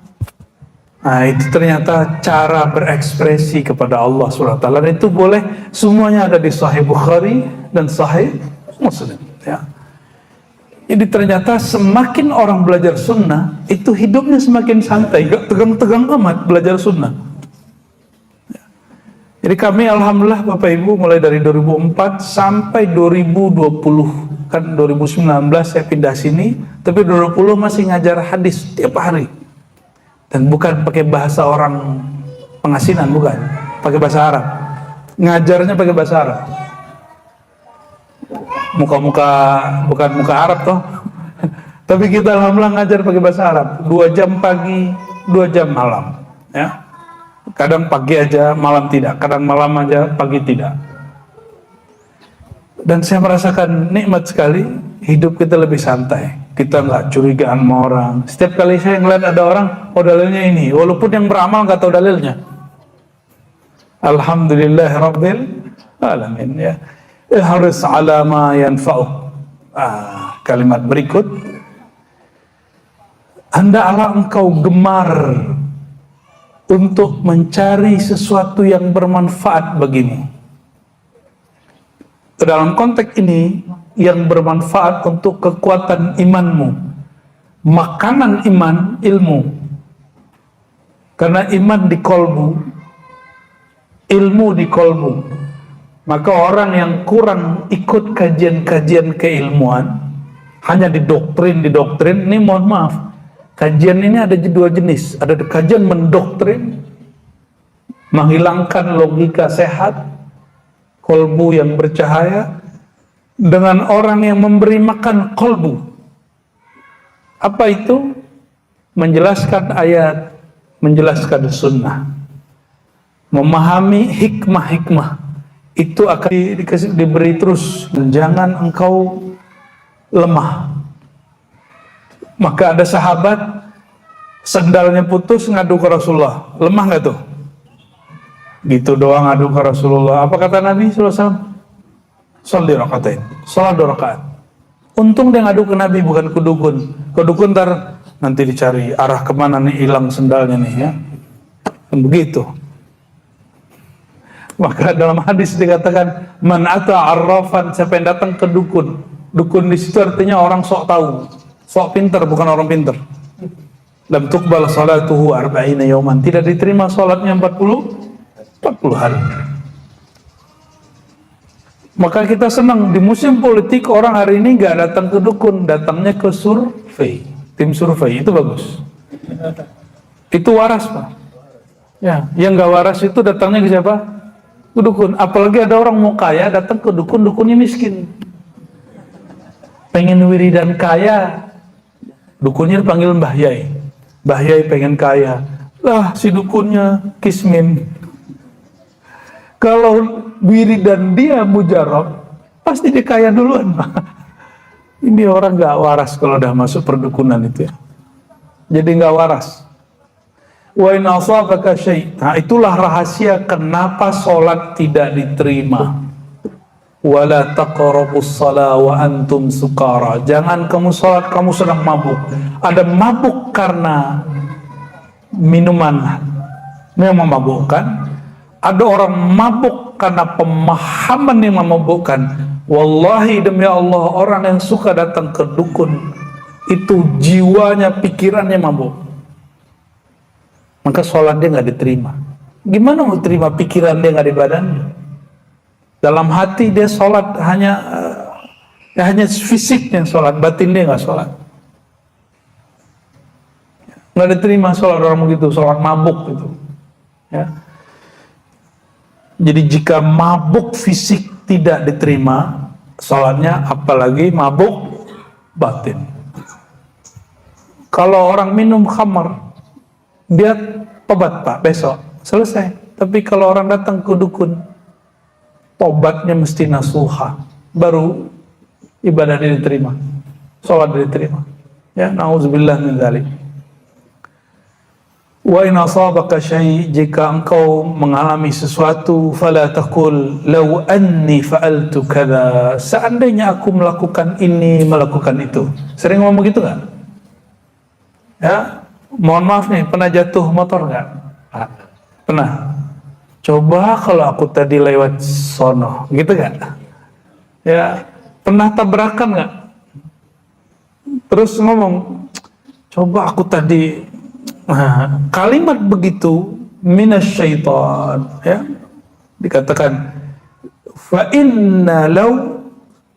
Nah, itu ternyata cara berekspresi kepada Allah SWT. Dan itu boleh, semuanya ada di Sahih Bukhari dan Sahih Muslim. Ya. Jadi ternyata semakin orang belajar sunnah, itu hidupnya semakin santai, gak tegang-tegang amat belajar sunnah. Ya. Jadi kami alhamdulillah Bapak Ibu mulai dari 2004 sampai 2020, kan 2019 saya pindah sini, tapi 2020 masih ngajar hadis tiap hari. Dan bukan pakai bahasa orang pengasinan, bukan. Pakai bahasa Arab. Ngajarnya pakai bahasa Arab. Muka-muka, bukan muka Arab toh. Tapi kita alhamdulillah ngajar pakai bahasa Arab. 2 jam pagi, 2 jam malam. Ya. Kadang pagi aja, malam tidak. Kadang malam aja, pagi tidak. Dan saya merasakan nikmat sekali, hidup kita lebih santai. Kita nggak curigaan sama orang. Setiap kali saya ngeliat ada orang, oh dalilnya ini, walaupun yang beramal nggak tahu dalilnya. Alhamdulillah Rabbil Alamin, ya. Ihris ala ma yanfa'u. Kalimat berikut, hendaklah engkau gemar untuk mencari sesuatu yang bermanfaat bagimu. Dalam konteks ini, yang bermanfaat untuk kekuatan imanmu, makanan iman, ilmu. Karena iman di kolbu, ilmu di kolbu. Maka orang yang kurang ikut kajian-kajian keilmuan, hanya didoktrin, ini mohon maaf, kajian ini ada 2 jenis. Ada kajian mendoktrin, menghilangkan logika sehat, kolbu yang bercahaya, dengan orang yang memberi makan kolbu. Apa itu? Menjelaskan ayat, menjelaskan sunnah, memahami hikmah-hikmah. Itu akan diberi terus. Jangan engkau lemah. Maka ada sahabat sendalnya putus, ngadu ke Rasulullah. Lemah nggak tuh? Gitu doang ngadu ke Rasulullah. Apa kata Nabi SAW? Sholli rakaatain, salat 2 rakaat. Untung dia ngadu ke Nabi, bukan ke dukun. Ke dukun ntar nanti dicari arah kemana nih hilang sendalnya nih, ya. Dan begitu. Maka dalam hadis dikatakan, man ata arrafan, siapa yang datang ke dukun. Dukun di situ artinya orang sok tahu, sok pinter, bukan orang pinter. Lam tuqbal salatuhu 40 yawman, tidak diterima salatnya 40 hari. Maka kita senang di musim politik, orang hari ini nggak datang ke dukun, datangnya ke survei, tim survei. Itu bagus, itu waras Pak. Ya, yang nggak waras itu datangnya ke siapa? Ke dukun. Apalagi ada orang mau kaya datang ke dukun, dukunnya miskin. Pengen wiridan kaya, dukunnya dipanggil Mbah Yai. Mbah Yai pengen kaya. Lah si dukunnya kismin. Kalau wiridan dia mujarab, pasti dia kaya duluan. Ini orang gak waras kalau udah masuk perdukunan itu ya. Jadi gak waras. Wa in asabaka syai'. Nah, itulah rahasia kenapa sholat tidak diterima. Wala taqrabus shalah wa antum sukara. Jangan kamu sholat kamu sedang mabuk. Ada mabuk karena minuman yang memabukkan. Ada orang mabuk karena pemahaman yang memabukkan. Wallahi demi Allah, orang yang suka datang ke dukun itu jiwanya, pikirannya mabuk. Maka sholat dia nggak diterima. Gimana mau terima pikiran dia nggak di badannya? Dalam hati dia sholat hanya fisiknya sholat, batin dia nggak sholat. Nggak diterima sholat orang begitu, sholat mabuk gitu. Ya. Jadi jika mabuk fisik tidak diterima sholatnya, apalagi mabuk batin. Kalau orang minum khamar, dia tobat Pak besok, selesai. Tapi kalau orang datang ke dukun, tobatnya mesti nasuha, baru ibadah dia diterima, sholat dia diterima. Ya, na'udzubillah min dzalik. Wa in asabaka syai', jika engkau mengalami sesuatu, fala taqul law anni fa'altu kadza, seandainya aku melakukan ini, melakukan itu. Sering ngomong begitu enggak? Ya, mohon maaf nih, pernah jatuh motor enggak? Pernah. Coba kalau aku tadi lewat sono, gitu enggak? Ya, pernah tabrakan enggak? Terus ngomong, coba aku tadi. Nah, kalimat begitu minasyaitan, ya, dikatakan fa inna law,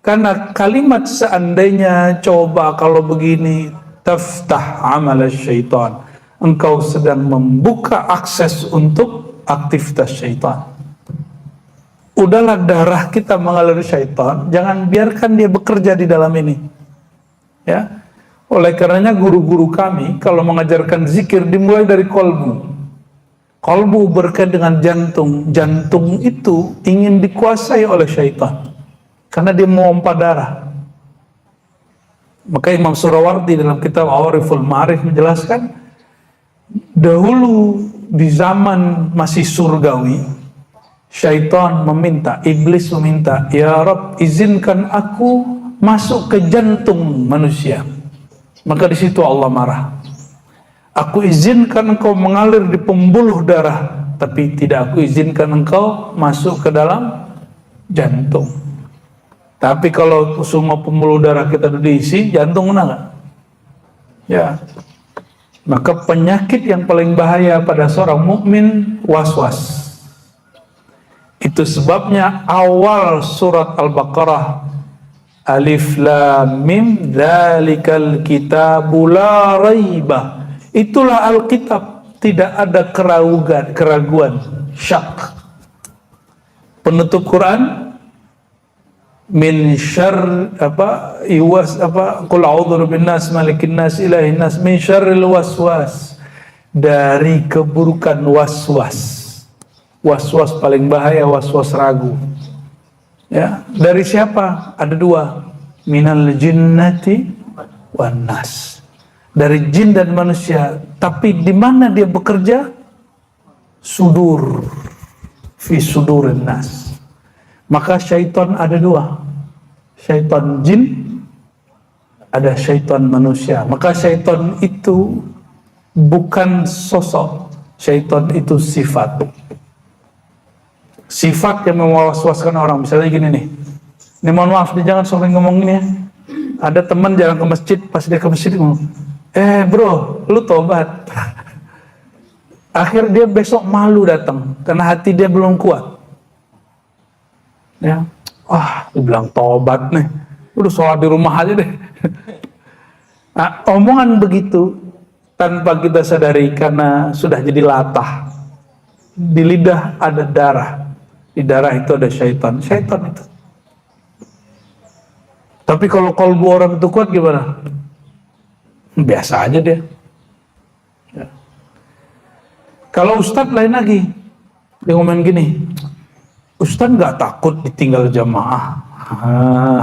karena kalimat seandainya, coba kalau begini, taftah amal syaitan, engkau sedang membuka akses untuk aktivitas syaitan. Udahlah, darah kita mengalir syaitan, jangan biarkan dia bekerja di dalam ini, ya. Oleh karenanya guru-guru kami kalau mengajarkan zikir dimulai dari kolbu. Kolbu berkait dengan jantung. Jantung itu ingin dikuasai oleh syaitan karena dia memompa darah. Maka Imam Surawardi dalam kitab Awariful Ma'arif menjelaskan, dahulu di zaman masih surgawi, syaitan meminta, iblis meminta, ya Rabb, izinkan aku masuk ke jantung manusia. Maka di situ Allah marah. Aku izinkan engkau mengalir di pembuluh darah, tapi tidak aku izinkan engkau masuk ke dalam jantung. Tapi kalau semua pembuluh darah kita sudah diisi, jantung kena nggak? Ya. Maka penyakit yang paling bahaya pada seorang mukmin was-was. Itu sebabnya awal surat Al-Baqarah, Alif Lam Mim dzalikal kitabu la raiba. Itulah Alkitab, tidak ada keraguan, syak. Penutup Quran, min syarr qul a'udzu binnas malikin nas ilahin nas min syarril waswas, dari keburukan waswas. Waswas paling bahaya, waswas ragu. Ya, dari siapa? Ada dua, minal jinnati wan nas, dari jin dan manusia. Tapi di mana dia bekerja? Sudur, fi sudurin nas. Maka syaitan ada dua, syaitan jin, ada syaitan manusia. Maka syaitan itu bukan sosok, syaitan itu sifat. Sifat yang mewaswaskan orang. Misalnya gini nih, ini mohon maaf, dia jangan sering ngomong gini ya. Ada teman jarang ke masjid, pas dia ke masjid ngomong, bro, lu tobat. Akhir dia besok malu datang karena hati dia belum kuat. Ya, dia bilang tobat nih, udah sholat di rumah aja deh. Nah, omongan begitu tanpa kita sadari karena sudah jadi latah. Di lidah ada darah. Di darah itu ada syaitan. Syaitan itu. Tapi kalau kalbu orang itu kuat gimana? Biasa aja dia. Ya. Kalau ustadz lain lagi, dia ngomong gini, ustadz nggak takut ditinggal jamaah.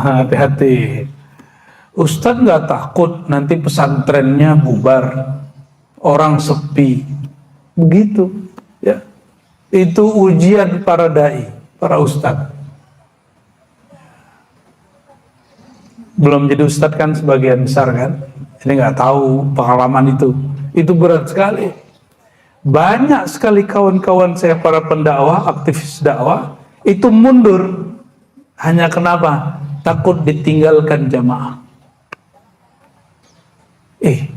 Hati-hati. Ustadz nggak takut nanti pesantrennya bubar, orang sepi, begitu. Ya, itu ujian para dai, para ustadz. Belum jadi ustadz kan sebagian besar kan, jadi nggak tahu pengalaman itu. Itu berat sekali. Banyak sekali kawan-kawan saya para pendakwah, aktivis dakwah itu mundur hanya kenapa? Takut ditinggalkan jamaah.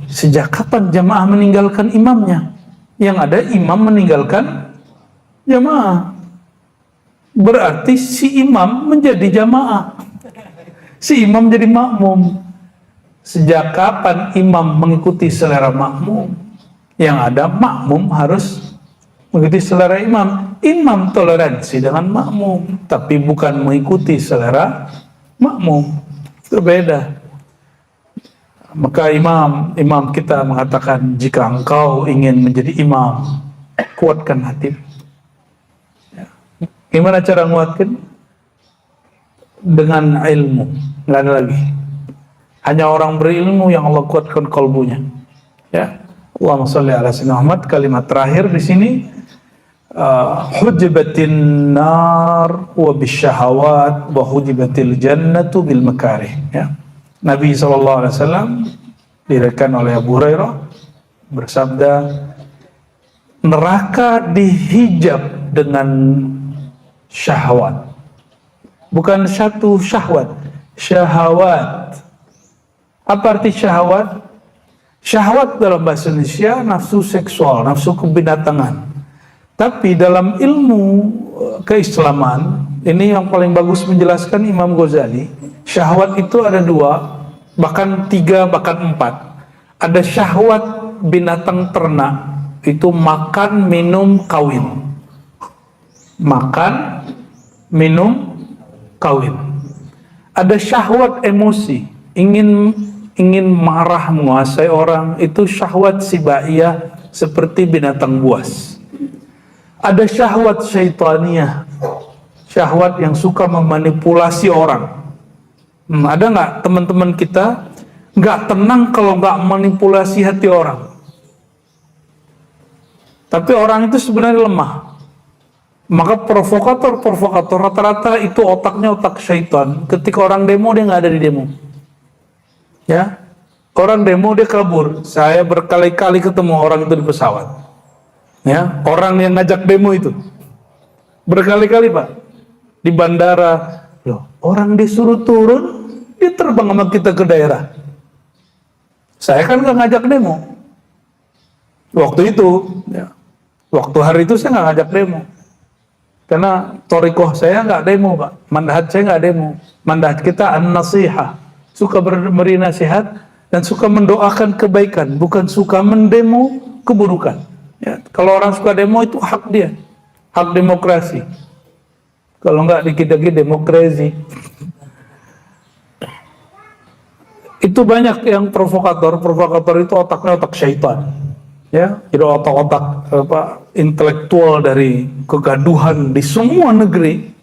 Sejak kapan jamaah meninggalkan imamnya? Yang ada imam meninggalkan jamaah. Berarti si imam menjadi jamaah. Si imam jadi makmum. Sejak kapan imam mengikuti selera makmum? Yang ada makmum harus mengikuti selera imam. Imam toleransi dengan makmum, tapi bukan mengikuti selera makmum. Berbeda. Maka imam kita mengatakan, jika engkau ingin menjadi imam, kuatkan hati. Ya. Gimana cara nguatkan? Dengan ilmu, nggak ada lagi. Hanya orang berilmu yang Allah kuatkan kalbunya. Ya, Allahumma sholli ala sayyidina Muhammad. Kalimat terakhir di sini, hujibatin nar wa bisyahawat wa hujibatil jannatu bil makarih. Ya. Nabi SAW diriwayatkan oleh Abu Hurairah bersabda, neraka dihijab dengan syahwat. Bukan satu syahwat, syahwat. Apa arti syahwat? Syahwat dalam bahasa Indonesia nafsu seksual, nafsu kebinatangan. Tapi dalam ilmu keislaman, ini yang paling bagus menjelaskan Imam Ghazali, syahwat itu ada 2, bahkan 3, bahkan 4. Ada syahwat binatang ternak, itu makan, minum, kawin. Makan, minum, kawin. Ada syahwat emosi, ingin marah menguasai orang, itu syahwat sibaiyah seperti binatang buas. Ada syahwat syaitaniyah, syahwat yang suka memanipulasi orang. Ada nggak teman-teman kita nggak tenang kalau nggak manipulasi hati orang? Tapi orang itu sebenarnya lemah. Maka provokator rata-rata itu otaknya otak syaitan. Ketika orang demo, dia nggak ada di demo. Ya, orang demo dia kabur. Saya berkali-kali ketemu orang itu di pesawat. Ya, orang yang ngajak demo itu berkali-kali, Pak, di bandara. Loh, orang disuruh turun, dia terbang sama kita ke daerah. Saya kan nggak ngajak demo. Waktu itu, ya, waktu hari itu saya nggak ngajak demo. Karena torikoh saya nggak demo, Pak. Manhaj saya nggak demo. Manhaj kita an-nasihah. Suka memberi nasihat dan suka mendoakan kebaikan, bukan suka mendemo keburukan. Ya, kalau orang suka demo itu hak dia, hak demokrasi. Kalau nggak dikit-dikit demokrasi. Itu banyak yang provokator itu otaknya otak syaitan. Ya, jadi otak-otak intelektual dari kegaduhan di semua negeri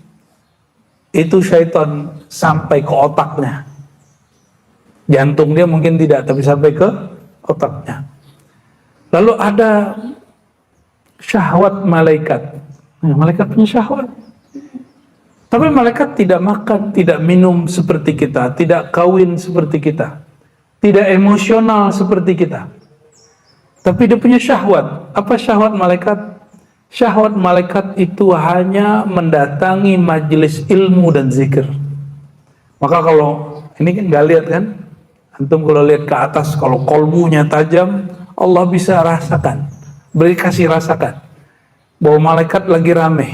itu syaitan sampai ke otaknya. Jantung dia mungkin tidak, tapi sampai ke otaknya. Lalu ada syahwat malaikat. Malaikat punya syahwat. Tapi malaikat tidak makan, tidak minum seperti kita, tidak kawin seperti kita, tidak emosional seperti kita. Tapi dia punya syahwat. Apa syahwat malaikat? Syahwat malaikat itu hanya mendatangi majelis ilmu dan zikir. Maka kalau ini kan nggak lihat kan? Antum kalau lihat ke atas, kalau kolbunya tajam, Allah bisa rasakan, beri kasih rasakan bahwa malaikat lagi rame.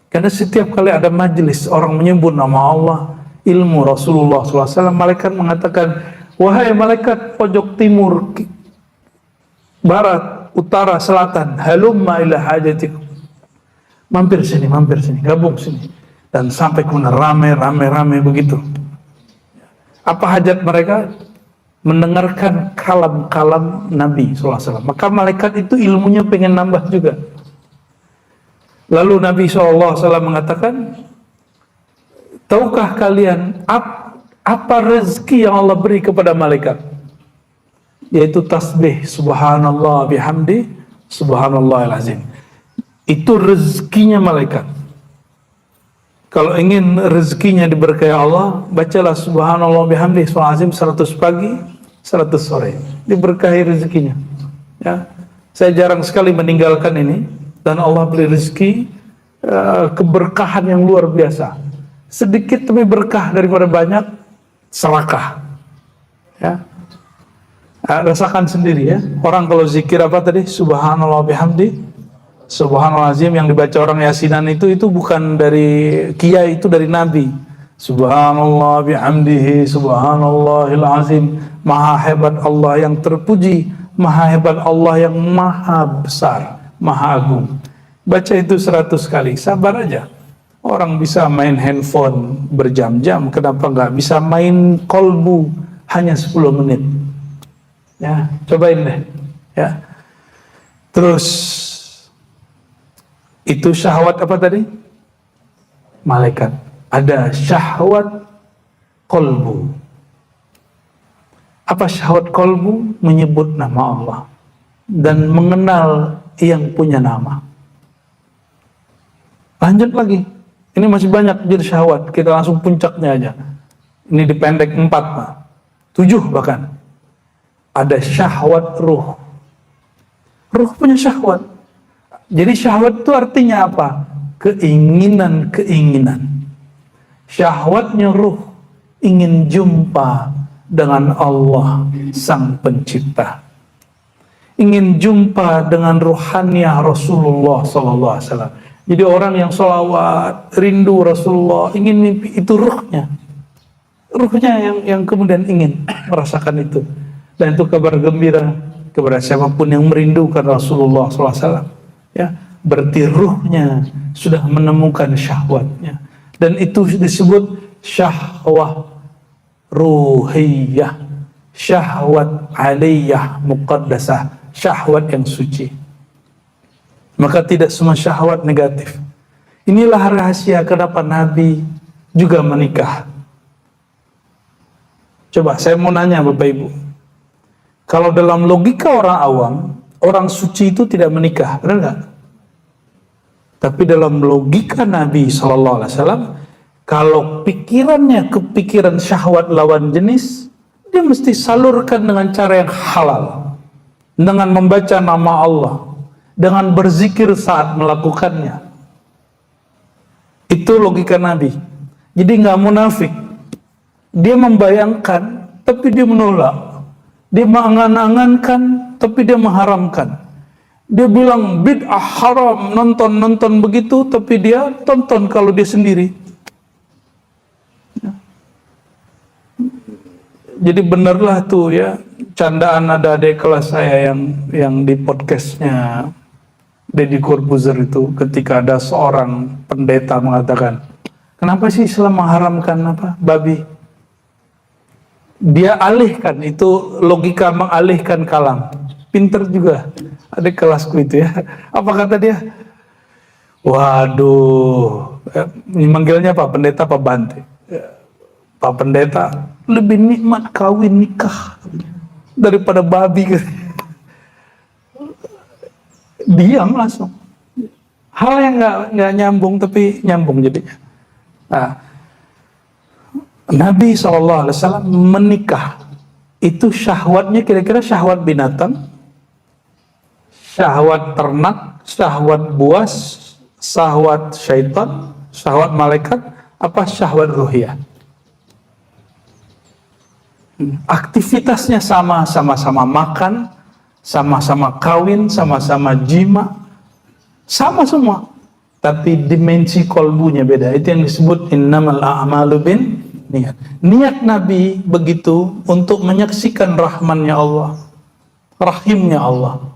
Karena setiap kali ada majelis orang menyebut nama Allah, ilmu Rasulullah SAW, malaikat mengatakan, wahai malaikat pojok timur, barat, utara, selatan, halumma ila hajatikum. mampir sini, gabung sini. Dan sampai kemudian rame begitu. Apa hajat mereka? Mendengarkan kalam-kalam Nabi SAW. Maka malaikat itu ilmunya pengen nambah juga. Lalu Nabi SAW mengatakan, tahukah kalian apa rezeki yang Allah beri kepada malaikat? Yaitu tasbih subhanallah bihamdi subhanallahil azim. Itu rezekinya malaikat. Kalau ingin rezekinya diberkahi Allah, bacalah subhanallah bihamdi subhanallahil azim 100 pagi, 100 sore. Diberkahi rezekinya. Ya. Saya jarang sekali meninggalkan ini, dan Allah beri rezeki keberkahan yang luar biasa. Sedikit demi berkah daripada banyak sedekah. Ya. Rasakan sendiri ya. Orang kalau zikir apa tadi? Subhanallah bihamdi subhanallah azim, yang dibaca orang yasinan itu bukan dari kiai, itu dari Nabi. Subhanallah bihamdihi subhanallahil azim. Maha hebat Allah yang terpuji, maha hebat Allah yang maha besar, maha agung. Baca itu 100 kali, sabar aja. Orang bisa main handphone berjam-jam, kenapa nggak bisa main kolbu hanya 10 menit? Ya, cobain deh. Ya. Terus itu syahwat apa tadi? Malaikat. Ada syahwat kolbu. Apa syahwat kolbu? Menyebut nama Allah dan mengenal yang punya nama. Lanjut lagi. Ini masih banyak jadi syahwat. Kita langsung puncaknya aja. Ini dipendek 4, 7 bahkan. Ada syahwat ruh. Ruh punya syahwat. Jadi syahwat itu artinya apa? Keinginan-keinginan. Syahwatnya ruh ingin jumpa dengan Allah Sang Pencipta. Ingin jumpa dengan ruhaniyah Rasulullah SAW. Jadi orang yang sholawat, rindu Rasulullah, ingin mimpi, itu ruhnya. Ruhnya yang kemudian ingin merasakan itu. Dan itu kabar gembira kepada siapapun yang merindukan Rasulullah SAW. Ya, berarti ruhnya sudah menemukan syahwatnya. Dan itu disebut syahwat ruhiyah, syahwat aliyah muqaddasah, syahwat yang suci. Maka tidak semua syahwat negatif. Inilah rahasia kenapa Nabi juga menikah. Coba saya mau nanya Bapak Ibu, kalau dalam logika orang awam, orang suci itu tidak menikah, benar nggak? Tapi dalam logika Nabi SAW, kalau pikirannya kepikiran syahwat lawan jenis, dia mesti salurkan dengan cara yang halal, dengan membaca nama Allah, dengan berzikir saat melakukannya. Itu logika Nabi. Jadi nggak munafik. Dia membayangkan, tapi dia menolak. Dia mengangan-angankan, tapi dia mengharamkan. Dia bilang bid'ah haram, nonton begitu, tapi dia tonton kalau dia sendiri. Jadi benarlah tuh ya, candaan ada adik kelas saya yang di podcastnya Deddy Corbuzier itu, ketika ada seorang pendeta mengatakan, kenapa sih Islam mengharamkan apa? Babi. Dia alihkan, itu logika mengalihkan kalam. Pinter juga adik kelasku itu ya. Apa kata dia? Waduh, manggilnya Pak Pendeta Pak Bante. Pak Pendeta, lebih nikmat kawin nikah daripada babi. Diam langsung. Hal yang nggak nyambung, tapi nyambung jadinya. Nah, Nabi SAW menikah. Itu syahwatnya kira-kira syahwat binatang, syahwat ternak, syahwat buas, syahwat syaitan, syahwat malaikat, apa syahwat ruhiyah. Aktivitasnya sama-sama makan, sama-sama kawin, sama-sama jima, sama semua. Tapi dimensi kolbunya beda. Itu yang disebut innamal a'malu bin niat. Niat Nabi begitu untuk menyaksikan rahmannya Allah, rahimnya Allah.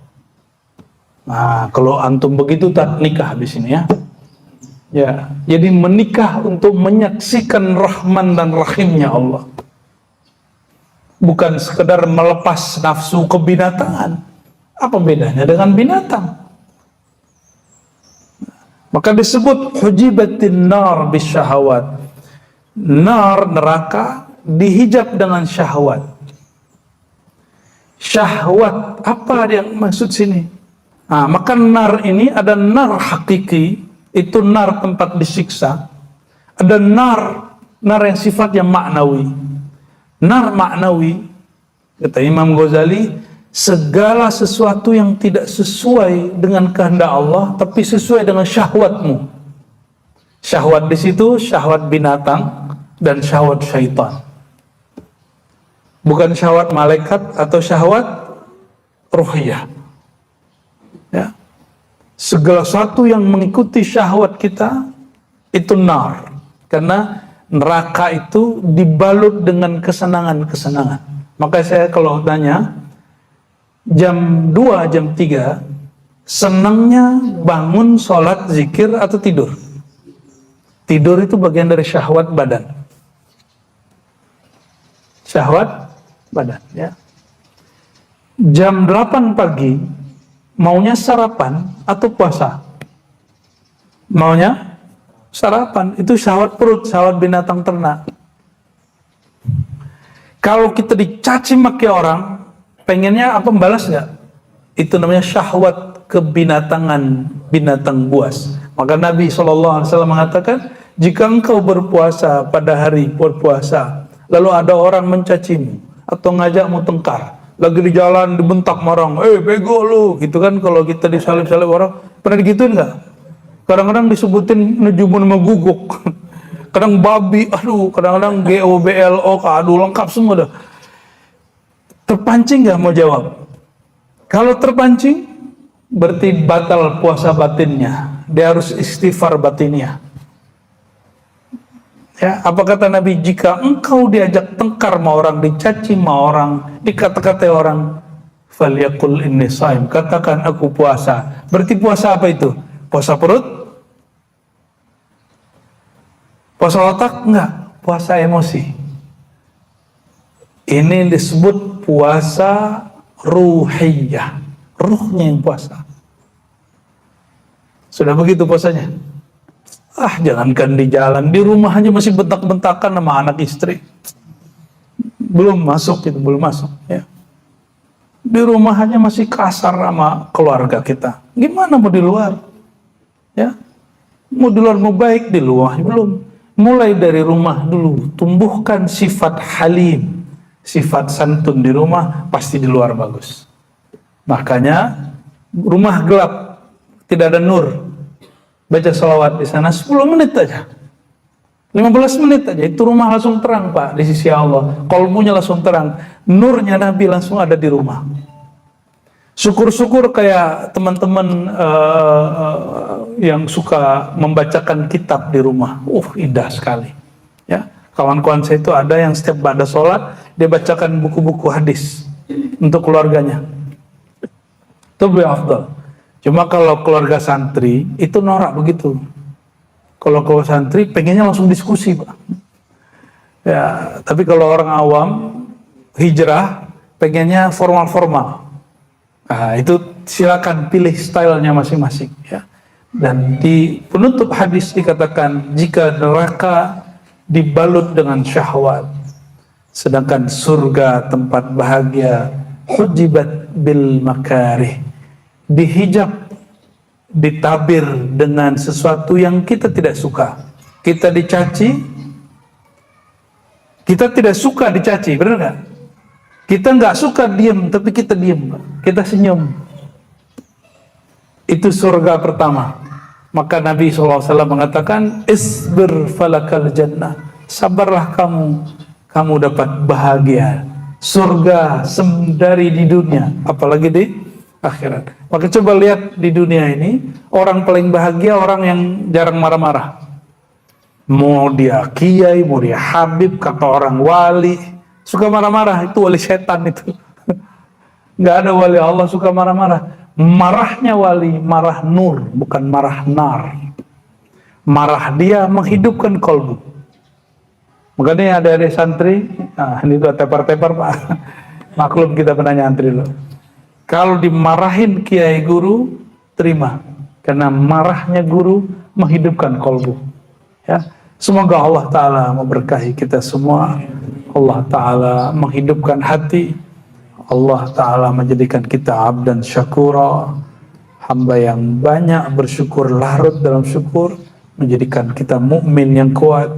Nah, kalau antum begitu tak nikah habis ini ya. Ya, jadi menikah untuk menyaksikan Rahman dan Rahimnya Allah. Bukan sekedar melepas nafsu kebinatangan. Apa bedanya dengan binatang? Maka disebut hujibatin nar bisyahawat. Nar, neraka, dihijab dengan syahwat. Syahwat, apa yang maksud sini? Nah, maka nar ini ada nar hakiki, itu nar tempat disiksa. Ada nar yang sifatnya maknawi. Nar maknawi, kata Imam Ghazali, segala sesuatu yang tidak sesuai dengan kehendak Allah, tapi sesuai dengan syahwatmu. Syahwat di situ syahwat binatang dan syahwat syaitan. Bukan syahwat malaikat atau syahwat ruhiyah. Ya. Segala sesuatu yang mengikuti syahwat kita itu nar. Karena neraka itu dibalut dengan kesenangan-kesenangan. Maka saya kalau tanya, jam 2, jam 3, senangnya bangun, sholat, zikir, atau tidur? Tidur itu bagian dari syahwat badan. Syahwat badan, ya. Jam 8 pagi, maunya sarapan atau puasa? Maunya sarapan, itu syahwat perut, syahwat binatang ternak. Kalau kita dicaci maki orang, pengennya apa, membalas nggak? Itu namanya syahwat kebinatangan, binatang buas. Maka Nabi SAW mengatakan, jika engkau berpuasa pada hari berpuasa, lalu ada orang mencacimu atau ngajakmu tengkar, lagi di jalan dibentak orang, bego lu, gitu kan. Kalau kita disalib-salib orang, pernah digituin nggak? Kadang-kadang disebutin nujubun sama guguk, kadang babi, aduh, kadang-kadang GOBLO, aduh, lengkap semua dah. Terpancing nggak mau jawab? Kalau terpancing, berarti batal puasa batinnya. Dia harus istighfar batinnya. Ya, apa kata Nabi? Jika engkau diajak tengkar sama orang, dicaci sama orang, dikata-katai orang, falyaqul inni shaim, katakan aku puasa. Berarti puasa apa itu? Puasa perut? Puasa otak? Enggak, puasa emosi. Ini disebut puasa ruhiyah, ruhnya yang puasa. Sudah begitu puasanya. Jangankan di jalan, di rumah aja masih bentak-bentakan sama anak istri. Belum masuk itu, belum masuk. Ya. Di rumah aja masih kasar sama keluarga kita. Gimana mau di luar? Ya, mau di luar mau baik, di luar belum. Mulai dari rumah dulu, tumbuhkan sifat halim, sifat santun di rumah, pasti di luar bagus. Makanya rumah gelap, tidak ada nur, baca salawat di sana 10 menit aja, 15 menit aja, itu rumah langsung terang Pak di sisi Allah. Qalbunya langsung terang, nurnya Nabi langsung ada di rumah. Syukur-syukur kayak teman-teman yang suka membacakan kitab di rumah, indah sekali. Ya, kawan-kawan saya itu ada yang setiap pada sholat dia bacakan buku-buku hadis untuk keluarganya. Itu lebih afdal. Cuma kalau keluarga santri itu norak begitu. Kalau keluarga santri pengennya langsung diskusi, Pak. Ya, tapi kalau orang awam hijrah pengennya formal-formal. Nah, itu silakan pilih stylenya masing-masing, ya. Dan di penutup hadis dikatakan jika neraka dibalut dengan syahwat, sedangkan surga tempat bahagia hujibat bil makarih, dihijab, ditabir dengan sesuatu yang kita tidak suka. Kita dicaci, kita tidak suka dicaci, benar nggak? Kita nggak suka diam, tapi kita diam, kita senyum. Itu surga pertama. Maka Nabi SAW mengatakan, isbir falakal jannah, sabarlah kamu dapat bahagia, surga dari di dunia, apalagi di akhirat. Maka coba lihat di dunia ini, orang paling bahagia orang yang jarang marah-marah. Mau dia kiai, mau dia habib, kata orang wali, suka marah-marah, itu wali setan itu. Nggak ada wali Allah suka marah-marah. Marahnya wali, marah nur, bukan marah nar. marah dia menghidupkan kolbu. Makanya ada santri, ini udah tepar-tepar Pak, maklum kita pernah nyantri loh. Kalau dimarahin kiai guru, terima, karena marahnya guru menghidupkan kolbu. Ya, semoga Allah Taala memberkahi kita semua. Allah Taala menghidupkan hati. Allah Taala menjadikan kita abdan syakura, hamba yang banyak bersyukur, larut dalam syukur, menjadikan kita mukmin yang kuat,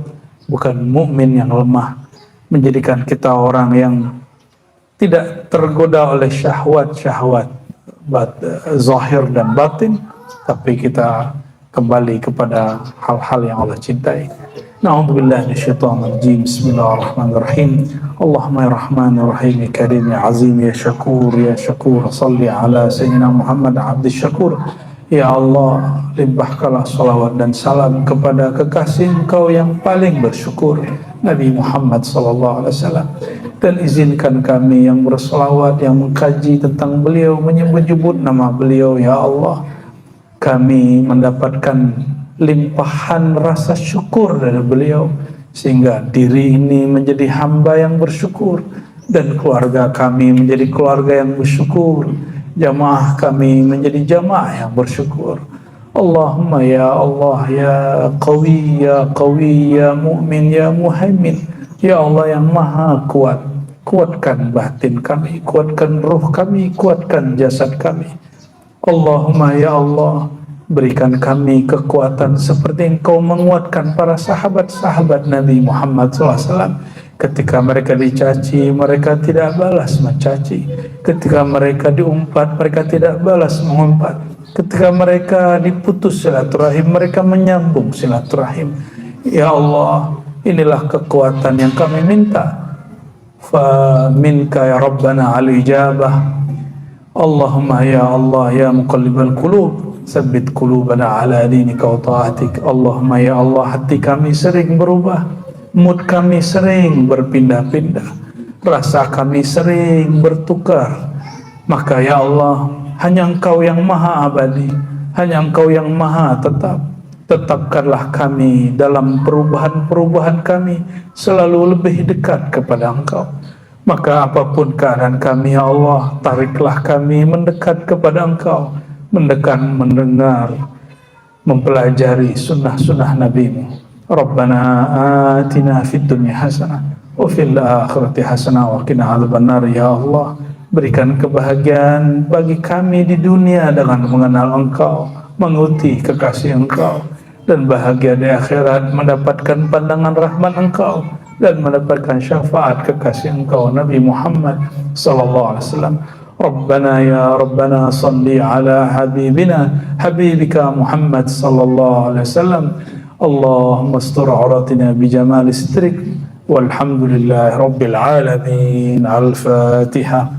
bukan mukmin yang lemah, menjadikan kita orang yang tidak tergoda oleh syahwat-syahwat zahir dan batin, tapi kita kembali kepada hal-hal yang Allah cintai. Na'udzubillahi minasyaitonir rajim. Bismillahirrahmanirrahim. Allahumma ya rahmanir rahim ya karim ya azim ya syakur salli ala sayyidina Muhammad abdi syakur. Ya Allah, limpahkanlah salawat dan salam kepada kekasih Engkau yang paling bersyukur, Nabi Muhammad sallallahu alaihi wasallam, dan izinkan kami yang berselawat, yang mengkaji tentang beliau, menyebut-nyebut nama beliau, ya Allah, kami mendapatkan limpahan rasa syukur dari beliau, sehingga diri ini menjadi hamba yang bersyukur, dan keluarga kami menjadi keluarga yang bersyukur, jamaah kami menjadi jamaah yang bersyukur. Allahumma ya Allah ya qawi ya mu'min ya muhaimin, ya Allah yang maha kuat, kuatkan batin kami, kuatkan ruh kami, kuatkan jasad kami. Allahumma ya Allah, berikan kami kekuatan seperti Engkau menguatkan para sahabat-sahabat Nabi Muhammad SAW. Ketika mereka dicaci, mereka tidak balas mencaci. Ketika mereka diumpat, mereka tidak balas mengumpat. Ketika mereka diputus silaturahim, mereka menyambung silaturahim. Ya Allah, inilah kekuatan yang kami minta. Fa minka ya Rabbana al-ijabah. Allahumma ya Allah ya muqallibal qulub, tsabbit qulubana ala dinika wa ta'atik. Allahumma ya Allah, hati kami sering berubah, mood kami sering berpindah-pindah, rasa kami sering bertukar. Maka ya Allah, hanya Engkau yang maha abadi, hanya Engkau yang maha tetap. Tetapkanlah kami dalam perubahan-perubahan kami selalu lebih dekat kepada Engkau. Maka apapun keadaan kami ya Allah, tariklah kami mendekat kepada Engkau, mendekat, mendengar, mempelajari sunnah-sunnah Nabi-Mu. Rabbana atina fid dunya hasanah wa fil akhirati hasanah wa qina adzabannar. Ya Allah, berikan kebahagiaan bagi kami di dunia dengan mengenal Engkau, mengikuti kekasih Engkau, dan bahagia di akhirat mendapatkan pandangan rahmat Engkau dan mendapatkan syafaat kekasih Engkau Nabi Muhammad sallallahu alaihi wasallam. Rabbana ya Rabbana salli ala habibika Muhammad sallallahu alaihi wasallam. Allahumma astur auratina bi jamali sitrik, walhamdulillahi rabbil alamin. Al-Fatihah.